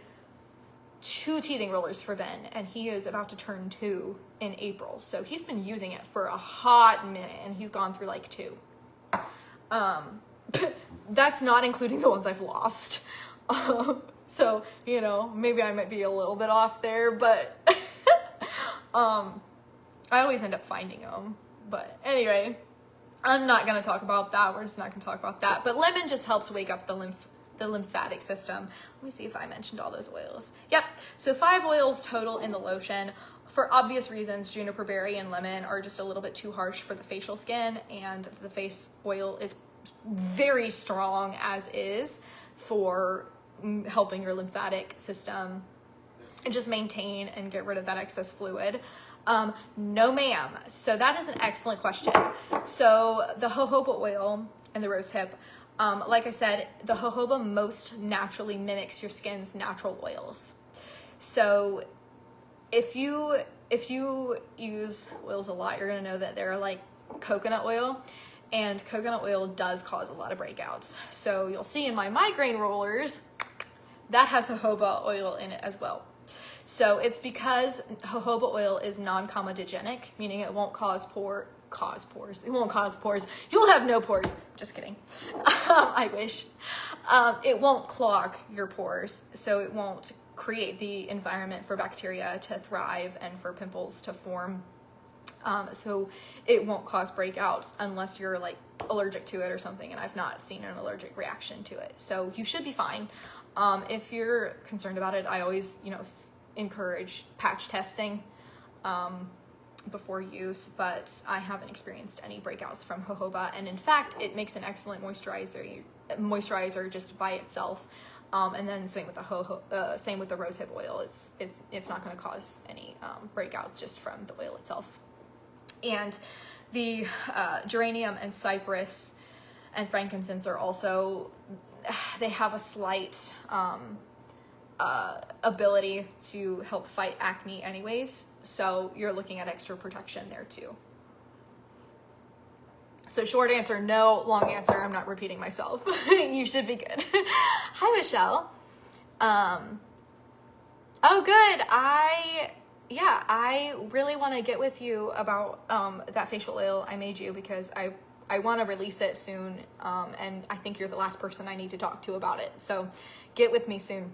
2 teething rollers for Ben, and he is about to turn 2 in April. So he's been using it for a hot minute, and he's gone through like 2. That's not including the ones I've lost. So, you know, maybe I might be a little bit off there, but I always end up finding them. But anyway, I'm not going to talk about that. We're just not going to talk about that. But lemon just helps wake up the lymphatic system. Let me see if I mentioned all those oils. Yep. So 5 oils total in the lotion. For obvious reasons, juniper berry and lemon are just a little bit too harsh for the facial skin, and the face oil is very strong as is for helping your lymphatic system and just maintain and get rid of that excess fluid. No ma'am. So that is an excellent question. So the jojoba oil and the rosehip, like I said, the jojoba most naturally mimics your skin's natural oils. So if you use oils a lot, you're gonna know that they're like coconut oil, and coconut oil does cause a lot of breakouts. So you'll see in my migraine rollers, that has jojoba oil in it as well. So it's because jojoba oil is non-comedogenic, meaning it won't cause pores. It won't cause pores. You'll have no pores. Just kidding. I wish. It won't clog your pores, so it won't create the environment for bacteria to thrive and for pimples to form. So it won't cause breakouts unless you're like allergic to it or something, and I've not seen an allergic reaction to it. So you should be fine. If you're concerned about it, I always, encourage patch testing before use, but I haven't experienced any breakouts from jojoba, and in fact, it makes an excellent moisturizer just by itself. And then same with the same with the rosehip oil. It's not going to cause any breakouts just from the oil itself. And the geranium and cypress and frankincense are also, they have a slight ability to help fight acne anyways, so you're looking at extra protection there too. So short answer, no. Long answer, I'm not repeating myself. You should be good. Hi, Michelle. Oh, good. yeah, I really want to get with you about that facial oil I made you, because I want to release it soon, and I think you're the last person I need to talk to about it. So get with me soon.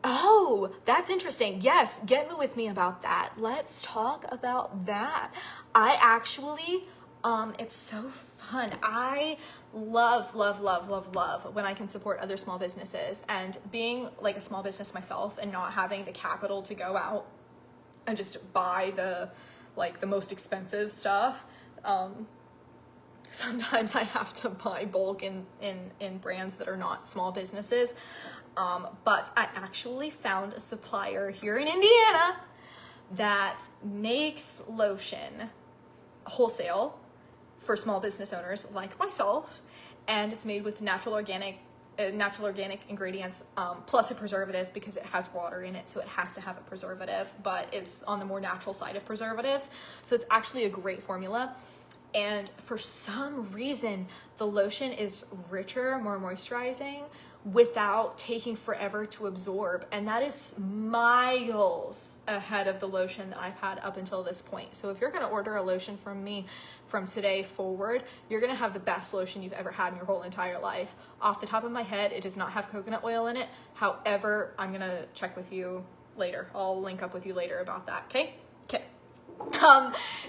Oh, that's interesting. Yes, get with me about that. Let's talk about that. I actually, it's so fun. I love when I can support other small businesses, and being like a small business myself and not having the capital to go out and just buy the most expensive stuff. Sometimes I have to buy bulk in brands that are not small businesses. But I actually found a supplier here in Indiana that makes lotion wholesale for small business owners like myself, and it's made with natural organic ingredients, plus a preservative, because it has water in it, so it has to have a preservative, but it's on the more natural side of preservatives, so it's actually a great formula. And for some reason, the lotion is richer, more moisturizing, without taking forever to absorb. And that is miles ahead of the lotion that I've had up until this point. So if you're gonna order a lotion from me from today forward, you're gonna have the best lotion you've ever had in your whole entire life. Off the top of my head, it does not have coconut oil in it. However, I'm gonna check with you later. I'll link up with you later about that, okay? Okay.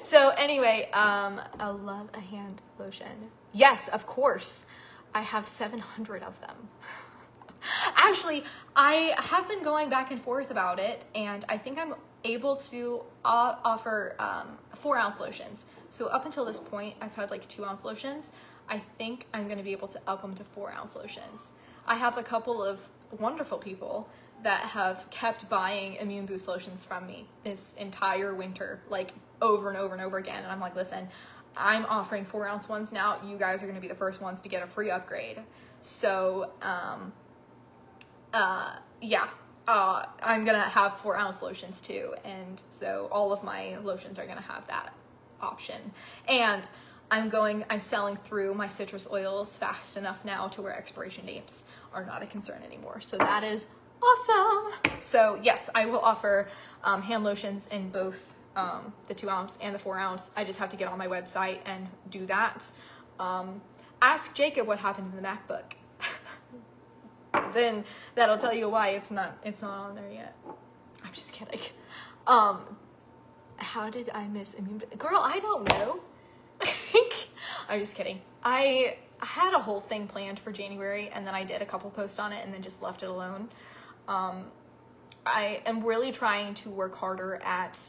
So anyway, I love a hand lotion. Yes, of course. I have 700 of them. Actually, I have been going back and forth about it, and I think I'm able to offer 4-ounce lotions. So up until this point, I've had like 2-ounce lotions. I think I'm going to be able to up them to 4-ounce lotions. I have a couple of wonderful people that have kept buying Immune Boost lotions from me this entire winter, like over and over and over again. And I'm like, listen, I'm offering 4-ounce ones now. You guys are going to be the first ones to get a free upgrade. So, yeah, I'm going to have 4-ounce lotions too. And so all of my lotions are going to have that option. And I'm selling through my citrus oils fast enough now to where expiration dates are not a concern anymore. So that is awesome. So yes, I will offer hand lotions in both the 2-ounce and the 4-ounce. I just have to get on my website and do that. Ask Jacob what happened in the MacBook. Then that'll tell you why it's not on there yet. I'm just kidding. How did I miss Immune? Girl, I don't know. I'm just kidding. I had a whole thing planned for January, and then I did a couple posts on it and then just left it alone. I am really trying to work harder at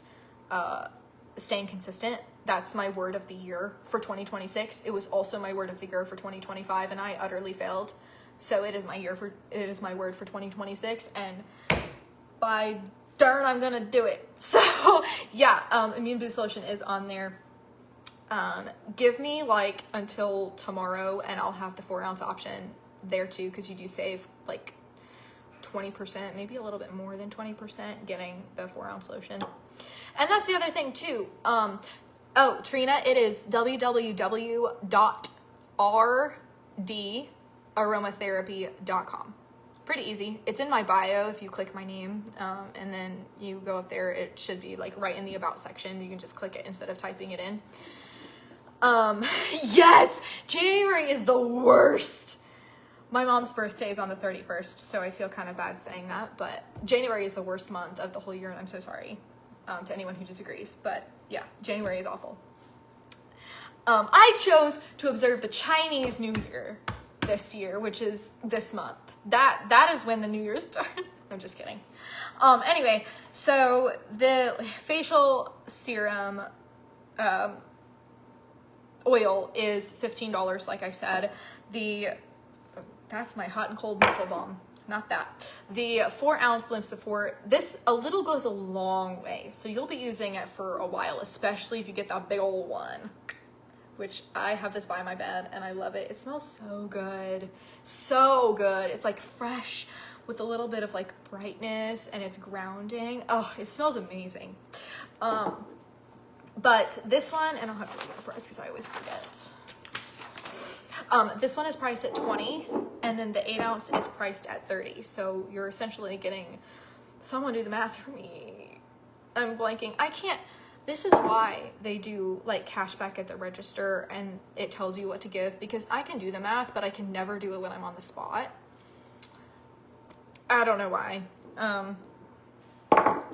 staying consistent. That's my word of the year for 2026. It was also my word of the year for 2025, and I utterly failed. So it is my word for 2026, and by darn, I'm gonna do it. So yeah, Immune Boost lotion is on there. Give me like until tomorrow and I'll have the 4-ounce option there too, because you do save like 20%, maybe a little bit more than 20% getting the 4-ounce lotion. And that's the other thing too. Oh, Trina, it is www.rdaromatherapy.com. Pretty easy. It's in my bio if you click my name, and then you go up there. It should be like right in the about section. You can just click it instead of typing it in. Yes, January is the worst. My mom's birthday is on the 31st, so I feel kind of bad saying that, but January is the worst month of the whole year, and I'm so sorry to anyone who disagrees, but yeah, January is awful. I chose to observe the Chinese New Year this year, which is this month. That is when the New Year starts. I'm just kidding. Anyway, so the facial serum oil is $15, like I said. That's my hot and cold missile bomb. Not that. The 4-ounce Lymph Support, this a little goes a long way. So you'll be using it for a while, especially if you get that big old one, which I have this by my bed and I love it. It smells so good. So good. It's like fresh with a little bit of like brightness, and it's grounding. Oh, it smells amazing. But this one, and I'll have to look at the price because I always forget. This one is priced at $20, and then the 8-ounce is priced at $30. So you're essentially getting Someone do the math for me. I'm blanking. I can't. This is why they do like cashback at the register and it tells you what to give, because I can do the math, but I can never do it when I'm on the spot. I don't know why.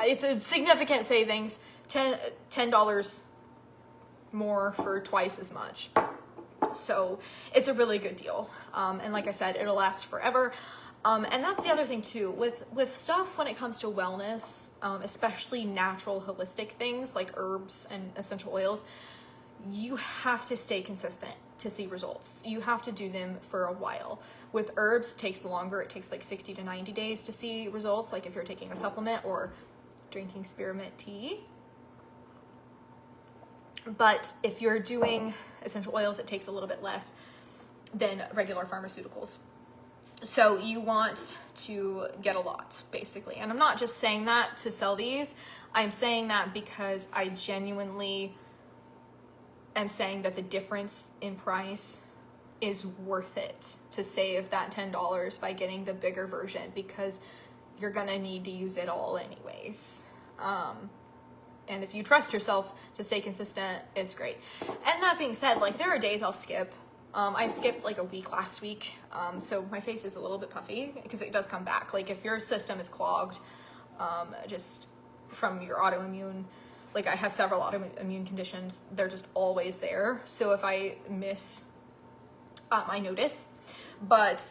It's a significant savings, $10 more for twice as much. So it's a really good deal. And like I said, it'll last forever. And that's the other thing too, with stuff when it comes to wellness, especially natural holistic things like herbs and essential oils, you have to stay consistent to see results. You have to do them for a while. With herbs, it takes longer. It takes like 60 to 90 days to see results, like if you're taking a supplement or drinking spearmint tea. But if you're doing essential oils, it takes a little bit less than regular pharmaceuticals. So you want to get a lot, basically. And I'm not just saying that to sell these. I'm saying that because I genuinely am saying that the difference in price is worth it to save that $10 by getting the bigger version, because you're gonna need to use it all anyways. And if you trust yourself to stay consistent, it's great. And that being said, like there are days I'll skip. I skipped like a week last week, so my face is a little bit puffy because it does come back. Like if your system is clogged, just from your autoimmune, like I have several autoimmune conditions, they're just always there. So if I miss, I notice. But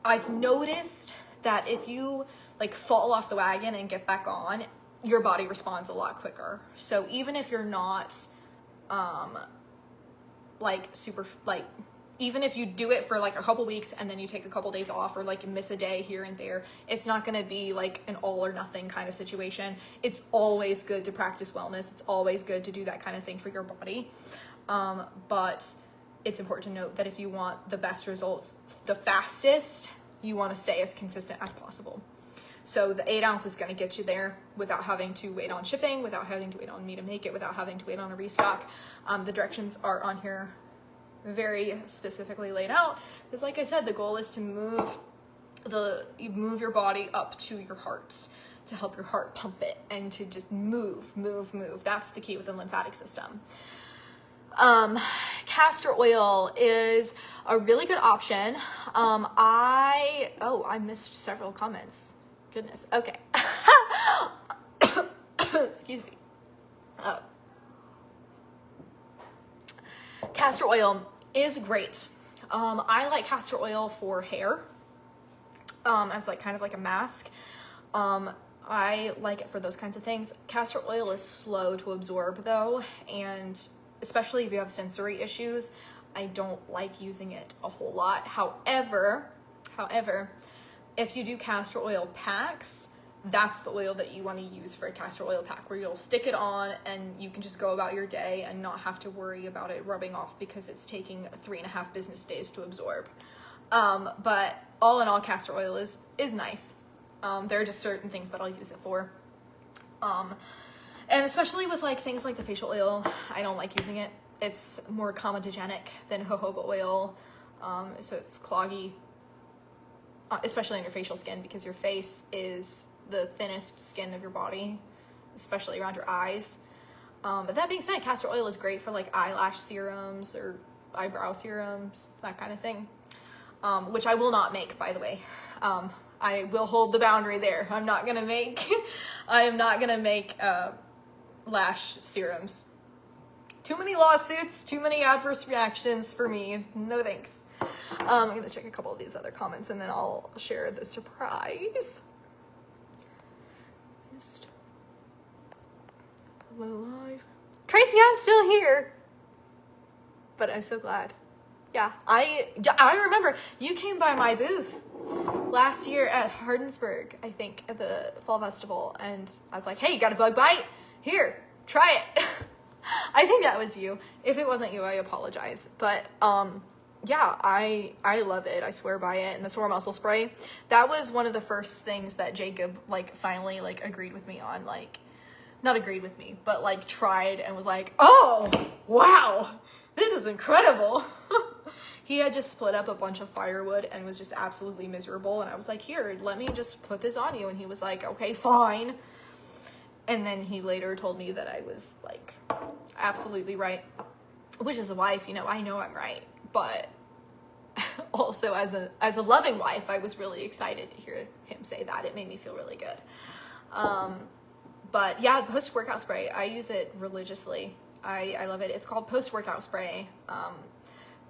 I've noticed that if you like fall off the wagon and get back on, your body responds a lot quicker. So even if you're not, like super, like, even if you do it for like a couple weeks and then you take a couple days off or like miss a day here and there, it's not going to be like an all or nothing kind of situation. It's always good to practice wellness. It's always good to do that kind of thing for your body. But it's important to note that if you want the best results the fastest, you want to stay as consistent as possible. So the 8 ounce is going to get you there without having to wait on shipping, without having to wait on me to make it, without having to wait on a restock. The directions are on here very specifically laid out, because like I said, the goal is to move your body up to your heart, to help your heart pump it and to just move. That's the key with the lymphatic system. Castor oil is a really good option. I missed several comments. Goodness. Okay. Excuse me. Castor oil is great. I like castor oil for hair, as like kind of like a mask. I like it for those kinds of things. Castor oil is slow to absorb though, and especially if you have sensory issues, I don't like using it a whole lot. However, if you do castor oil packs, that's the oil that you want to use for a castor oil pack, where you'll stick it on and you can just go about your day and not have to worry about it rubbing off because it's taking 3.5 business days to absorb. But all in all, castor oil is nice. There are just certain things that I'll use it for. And especially with like things like the facial oil, I don't like using it. It's more comedogenic than jojoba oil. So it's cloggy, especially on your facial skin, because your face is the thinnest skin of your body, especially around your eyes. But that being said, castor oil is great for like eyelash serums or eyebrow serums, that kind of thing, which I will not make, by the way. I will hold the boundary there. I am not gonna make lash serums. Too many lawsuits, too many adverse reactions for me. No thanks. I'm gonna check a couple of these other comments and then I'll share the surprise. Hello, live. Tracy, I'm still here. But I'm so glad. Yeah, I remember you came by my booth last year at Hardensburg, I think, at the fall festival, and I was like, hey, you got a bug bite? Here, try it. I think that was you. If it wasn't you, I apologize. But yeah, I love it. I swear by it. And the sore muscle spray, that was one of the first things that Jacob like finally like agreed with me on, like not agreed with me, but like tried and was like, oh wow, this is incredible. He had just split up a bunch of firewood and was just absolutely miserable. And I was like, here, let me just put this on you. And he was like, okay, fine. And then he later told me that I was like absolutely right, which as a wife, you know I'm right. But also as a loving wife, I was really excited to hear him say that. It made me feel really good. But yeah, post-workout spray, I use it religiously. I love it. It's called post-workout spray.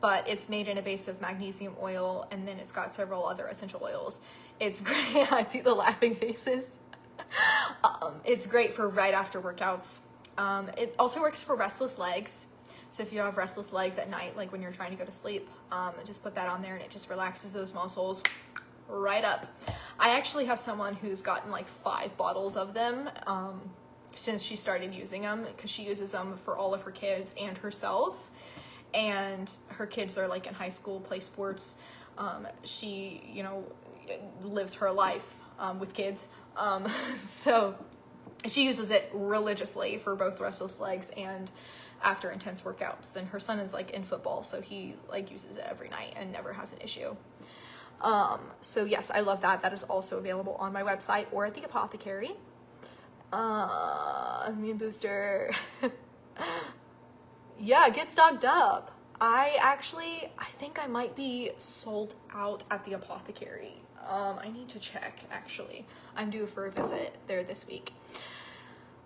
But it's made in a base of magnesium oil, and then it's got several other essential oils. It's great. I see the laughing faces. It's great for right after workouts. It also works for restless legs. So if you have restless legs at night, like when you're trying to go to sleep, just put that on there and it just relaxes those muscles right up. I actually have someone who's gotten like 5 bottles of them since she started using them, because she uses them for all of her kids and herself. And her kids are like in high school, play sports. She, you know, lives her life with kids. So she uses it religiously for both restless legs and after intense workouts. And her son is like in football, so he like uses it every night and never has an issue. So yes, I love that. That is also available on my website or at the apothecary. Immune booster. Yeah, get stocked up. I think I might be sold out at the apothecary. I need to check, actually. I'm due for a visit there this week.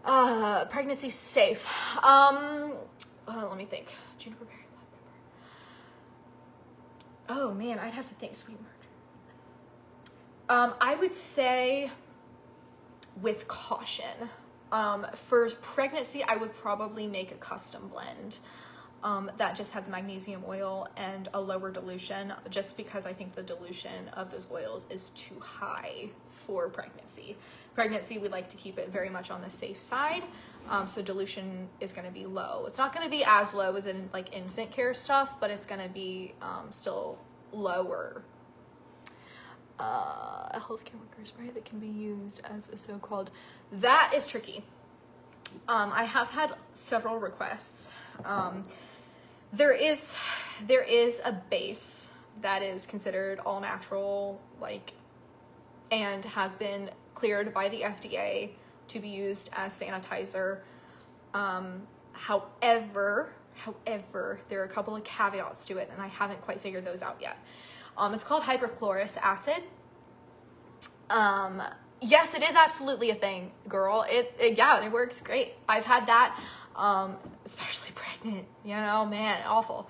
Pregnancy safe. Let me think. Juniper berry, black pepper. Oh man, I'd have to think. Sweet marjoram. I would say with caution. For pregnancy, I would probably make a custom blend that just had the magnesium oil and a lower dilution, just because I think the dilution of those oils is too high for pregnancy. Pregnancy, we like to keep it very much on the safe side, so dilution is going to be low. It's not going to be as low as in like infant care stuff, but it's going to be still lower. A healthcare worker spray that can be used as a so-called, that is tricky. I have had several requests. There is a base that is considered all natural, like, and has been cleared by the FDA to be used as sanitizer. However, there are a couple of caveats to it, and I haven't quite figured those out yet. It's called hypochlorous acid. Yes, it is absolutely a thing, girl. It works great. I've had that, especially pregnant, you know, man, awful.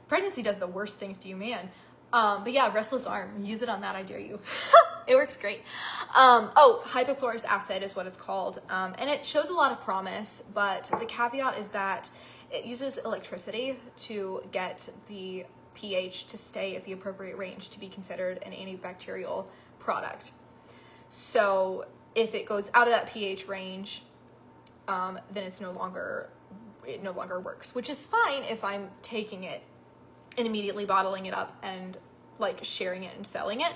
Pregnancy does the worst things to you, man. But yeah, restless arm, use it on that, I dare you. It works great. Hypochlorous acid is what it's called. And it shows a lot of promise, but the caveat is that it uses electricity to get the pH to stay at the appropriate range to be considered an antibacterial product. So if it goes out of that pH range, then it no longer works, which is fine if I'm taking it and immediately bottling it up and like sharing it and selling it.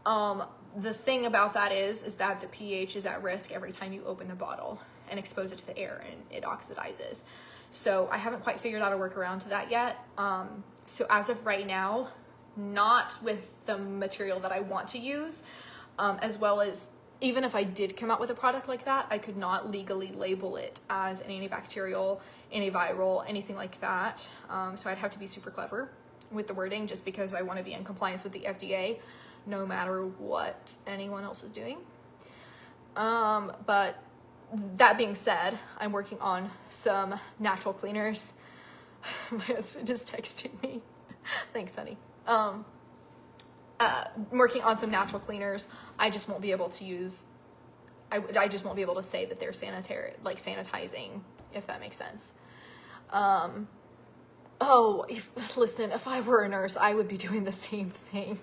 The thing about that is that the pH is at risk every time you open the bottle and expose it to the air, and it oxidizes. So I haven't quite figured out a workaround to that yet. So as of right now, not with the material that I want to use, as well as even if I did come out with a product like that, I could not legally label it as an antibacterial, antiviral, anything like that. So I'd have to be super clever with the wording, just because I want to be in compliance with the FDA, no matter what anyone else is doing. But that being said, I'm working on some natural cleaners. My husband is texting me. Thanks, honey. Working on some natural cleaners. I just won't be able to use, I just won't be able to say that they're sanitary, like sanitizing, if that makes sense. Listen, if I were a nurse, I would be doing the same thing.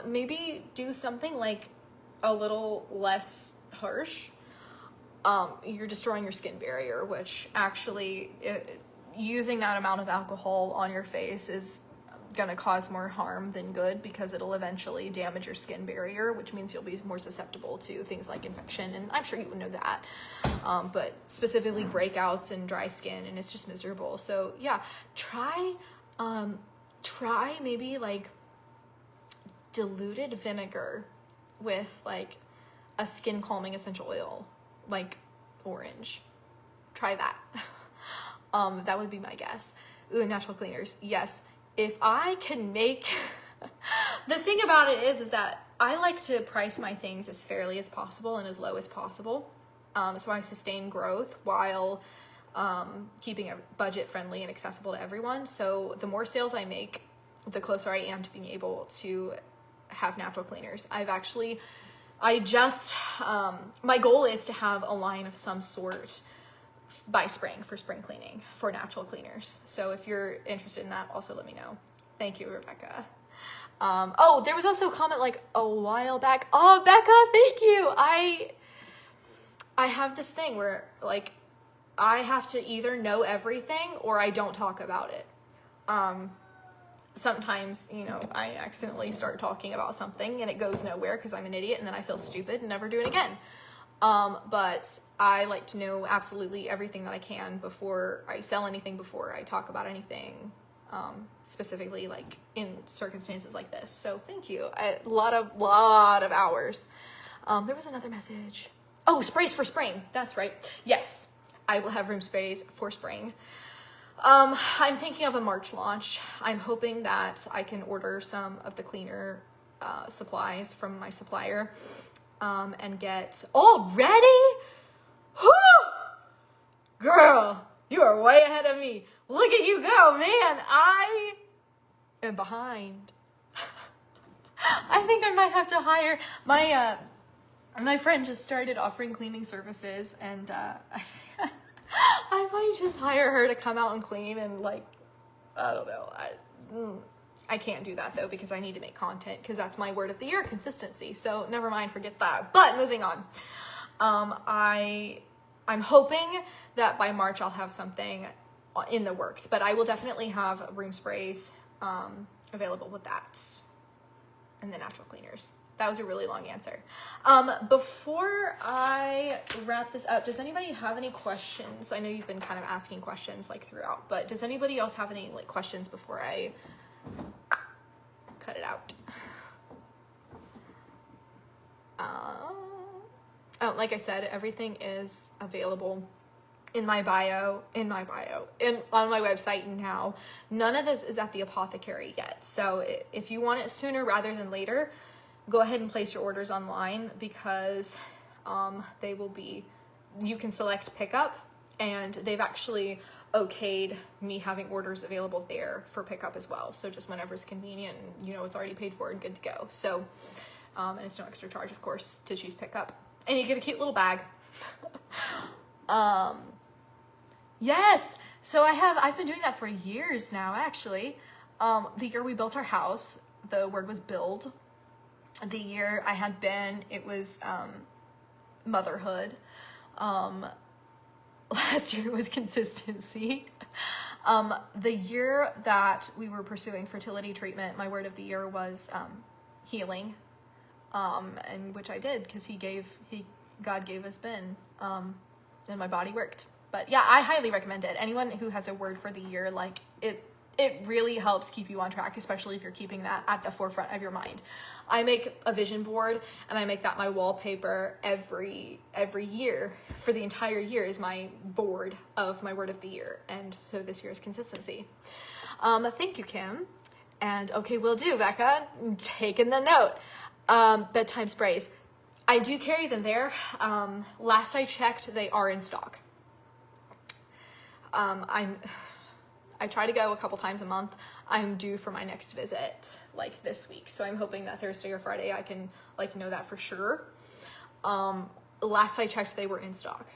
Maybe do something like a little less harsh. You're destroying your skin barrier, which actually using that amount of alcohol on your face is gonna cause more harm than good, because it'll eventually damage your skin barrier, which means you'll be more susceptible to things like infection, and I'm sure you would know that, but specifically breakouts and dry skin, and it's just miserable. So yeah, try try maybe like diluted vinegar with like a skin calming essential oil, like orange. Try that. That would be my guess. Ooh, natural cleaners. Yes. If I can make, the thing about it is that I like to price my things as fairly as possible and as low as possible. So I sustain growth while keeping it budget friendly and accessible to everyone. So the more sales I make, the closer I am to being able to have natural cleaners. My goal is to have a line of some sort by spring for spring cleaning for natural cleaners. So if you're interested in that, also let me know. Thank you, Rebecca. Oh, there was also a comment like a while back. Oh, Becca, thank you. I have this thing where like I have to either know everything or I don't talk about it. Sometimes, you know, I accidentally start talking about something and it goes nowhere because I'm an idiot and then I feel stupid and never do it again. But I like to know absolutely everything that I can before I sell anything, before I talk about anything, specifically like in circumstances like this. So thank you. A lot of hours. There was another message. Oh, sprays for spring. That's right. Yes, I will have room sprays for spring. I'm thinking of a March launch. I'm hoping that I can order some of the cleaner supplies from my supplier and get already? Whew! Girl, you are way ahead of me. Look at you go, man. I am behind. I think I might have to hire my friend just started offering cleaning services, and I might just hire her to come out and clean and like, I don't know. I can't do that though because I need to make content because that's my word of the year, consistency. So never mind, forget that. But moving on. I'm hoping that by March I'll have something in the works, but I will definitely have room sprays available with that and the natural cleaners. That was a really long answer. Before I wrap this up, does anybody have any questions? I know you've been kind of asking questions like throughout, but does anybody else have any like questions before I cut it out? Like I said, everything is available in my bio, on my website now. None of this is at the apothecary yet. So if you want it sooner rather than later, go ahead and place your orders online because you can select pickup, and they've actually okayed me having orders available there for pickup as well. So just whenever it's convenient, and you know it's already paid for and good to go. So, and it's no extra charge, of course, to choose pickup. And you get a cute little bag. Yes, so I've been doing that for years now, actually. The year we built our house, the word was build. The year I had been, it was motherhood. Last year was consistency. The year that we were pursuing fertility treatment, my word of the year was healing, and which I did because God gave us Ben, and my body worked. But yeah, I highly recommend it. Anyone who has a word for the year, like it really helps keep you on track, especially if you're keeping that at the forefront of your mind. I make a vision board and I make that my wallpaper every year. For the entire year is my board of my word of the year. And so this year is consistency. Thank you, Kim. And okay, will do, Becca. Taking the note. Bedtime sprays. I do carry them there. Last I checked, they are in stock. I try to go a couple times a month. I'm due for my next visit like this week. So I'm hoping that Thursday or Friday I can like know that for sure. Last I checked, they were in stock.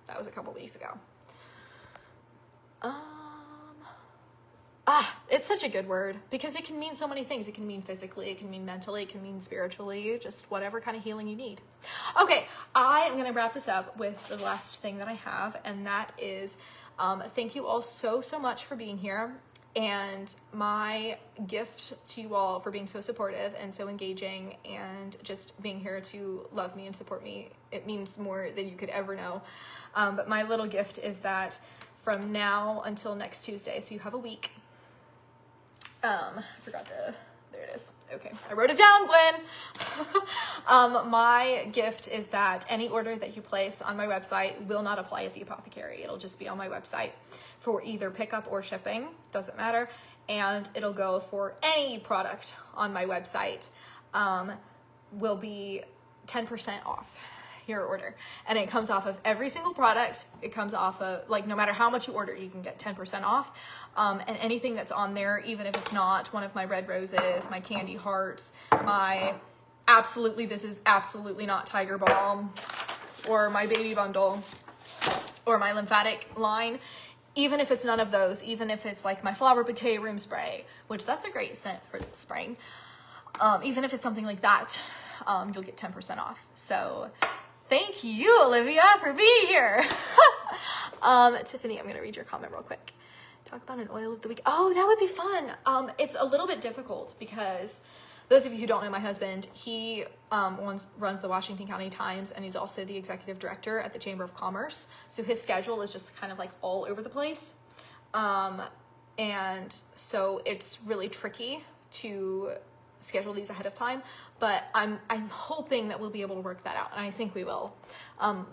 That was a couple weeks ago. It's such a good word because it can mean so many things. It can mean physically, it can mean mentally, it can mean spiritually, just whatever kind of healing you need. Okay, I am going to wrap this up with the last thing that I have, and that is thank you all so much for being here. And my gift to you all for being so supportive and so engaging and just being here to love me and support me, it means more than you could ever know. But my little gift is that from now until next Tuesday, so you have a week, I forgot there it is. Okay, I wrote it down, Gwen. My gift is that any order that you place on my website will not apply at the apothecary. It'll just be on my website for either pickup or shipping, doesn't matter. And it'll go for any product on my website, will be 10% off your order. And it comes off of every single product. It comes off of, like, no matter how much you order, you can get 10% off. And anything that's on there, even if it's not one of my red roses, my candy hearts, my this is absolutely not Tiger Balm, or my baby bundle, or my lymphatic line, even if it's none of those, even if it's like my flower bouquet room spray, which that's a great scent for spring, even if it's something like that, you'll get 10% off. So thank you, Olivia, for being here. Tiffany, I'm gonna read your comment real quick. Talk about an oil of the week. Oh, that would be fun. It's a little bit difficult because those of you who don't know my husband, he runs the Washington County Times, and he's also the executive director at the Chamber of Commerce. So his schedule is just kind of like all over the place. And so it's really tricky to schedule these ahead of time, but I'm hoping that we'll be able to work that out, and I think we will.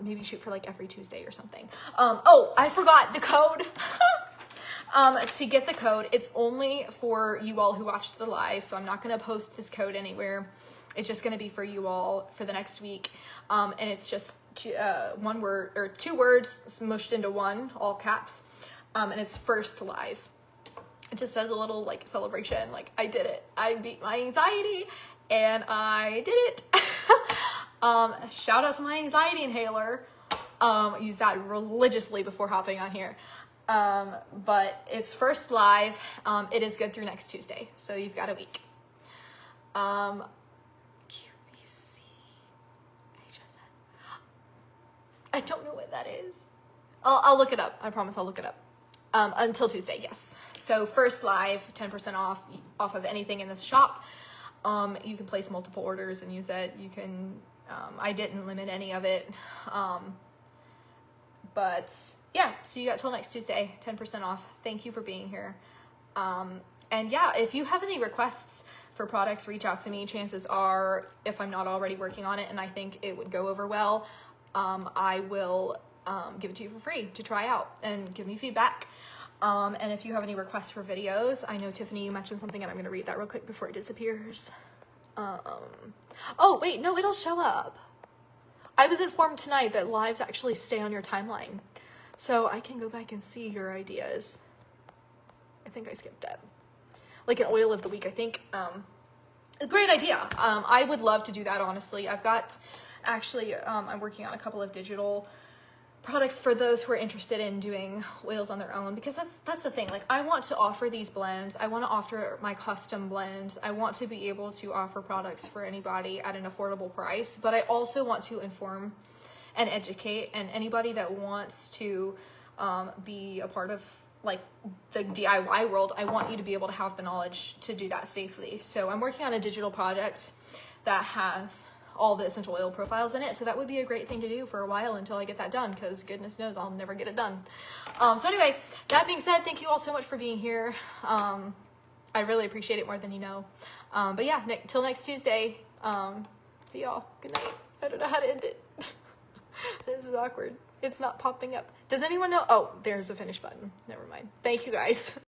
Maybe shoot for like every Tuesday or something. Oh, I forgot the code. To get the code, it's only for you all who watched the live, so I'm not going to post this code anywhere. It's just going to be for you all for the next week, and it's just one word or two words smushed into one, all caps, and it's first live. It just does a little like celebration, like I did it, I beat my anxiety, and I did it. Shout out to my anxiety inhaler. Use that religiously before hopping on here. But it's first live. It is good through next Tuesday, so you've got a week. QVC HSN. I don't know what that is. I'll look it up. I promise I'll look it up. Until Tuesday, yes. So first live, 10% off of anything in this shop. You can place multiple orders and use it. You can, I didn't limit any of it. But yeah, so you got till next Tuesday, 10% off. Thank you for being here. And yeah, if you have any requests for products, reach out to me. Chances are, if I'm not already working on it and I think it would go over well, I will give it to you for free to try out and give me feedback. And if you have any requests for videos, I know Tiffany, you mentioned something, and I'm going to read that real quick before it disappears. Oh, wait, no, it'll show up. I was informed tonight that lives actually stay on your timeline, so I can go back and see your ideas. I think I skipped it. Like an oil of the week, I think. A great idea. I would love to do that, honestly. I've got, actually, I'm working on a couple of digital products for those who are interested in doing oils on their own, because that's the thing. Like, I want to offer these blends. I want to offer my custom blends. I want to be able to offer products for anybody at an affordable price, but I also want to inform and educate, and anybody that wants to be a part of like the DIY world, I want you to be able to have the knowledge to do that safely. So I'm working on a digital project that has all the essential oil profiles in it, so that would be a great thing to do for a while until I get that done, because goodness knows I'll never get it done. So anyway, that being said, thank you all so much for being here. I really appreciate it more than you know. But yeah, till next Tuesday. See y'all. Good night. I don't know how to end it. This is awkward. It's not popping up. Does anyone know? Oh, there's a finish button. Never mind. Thank you guys.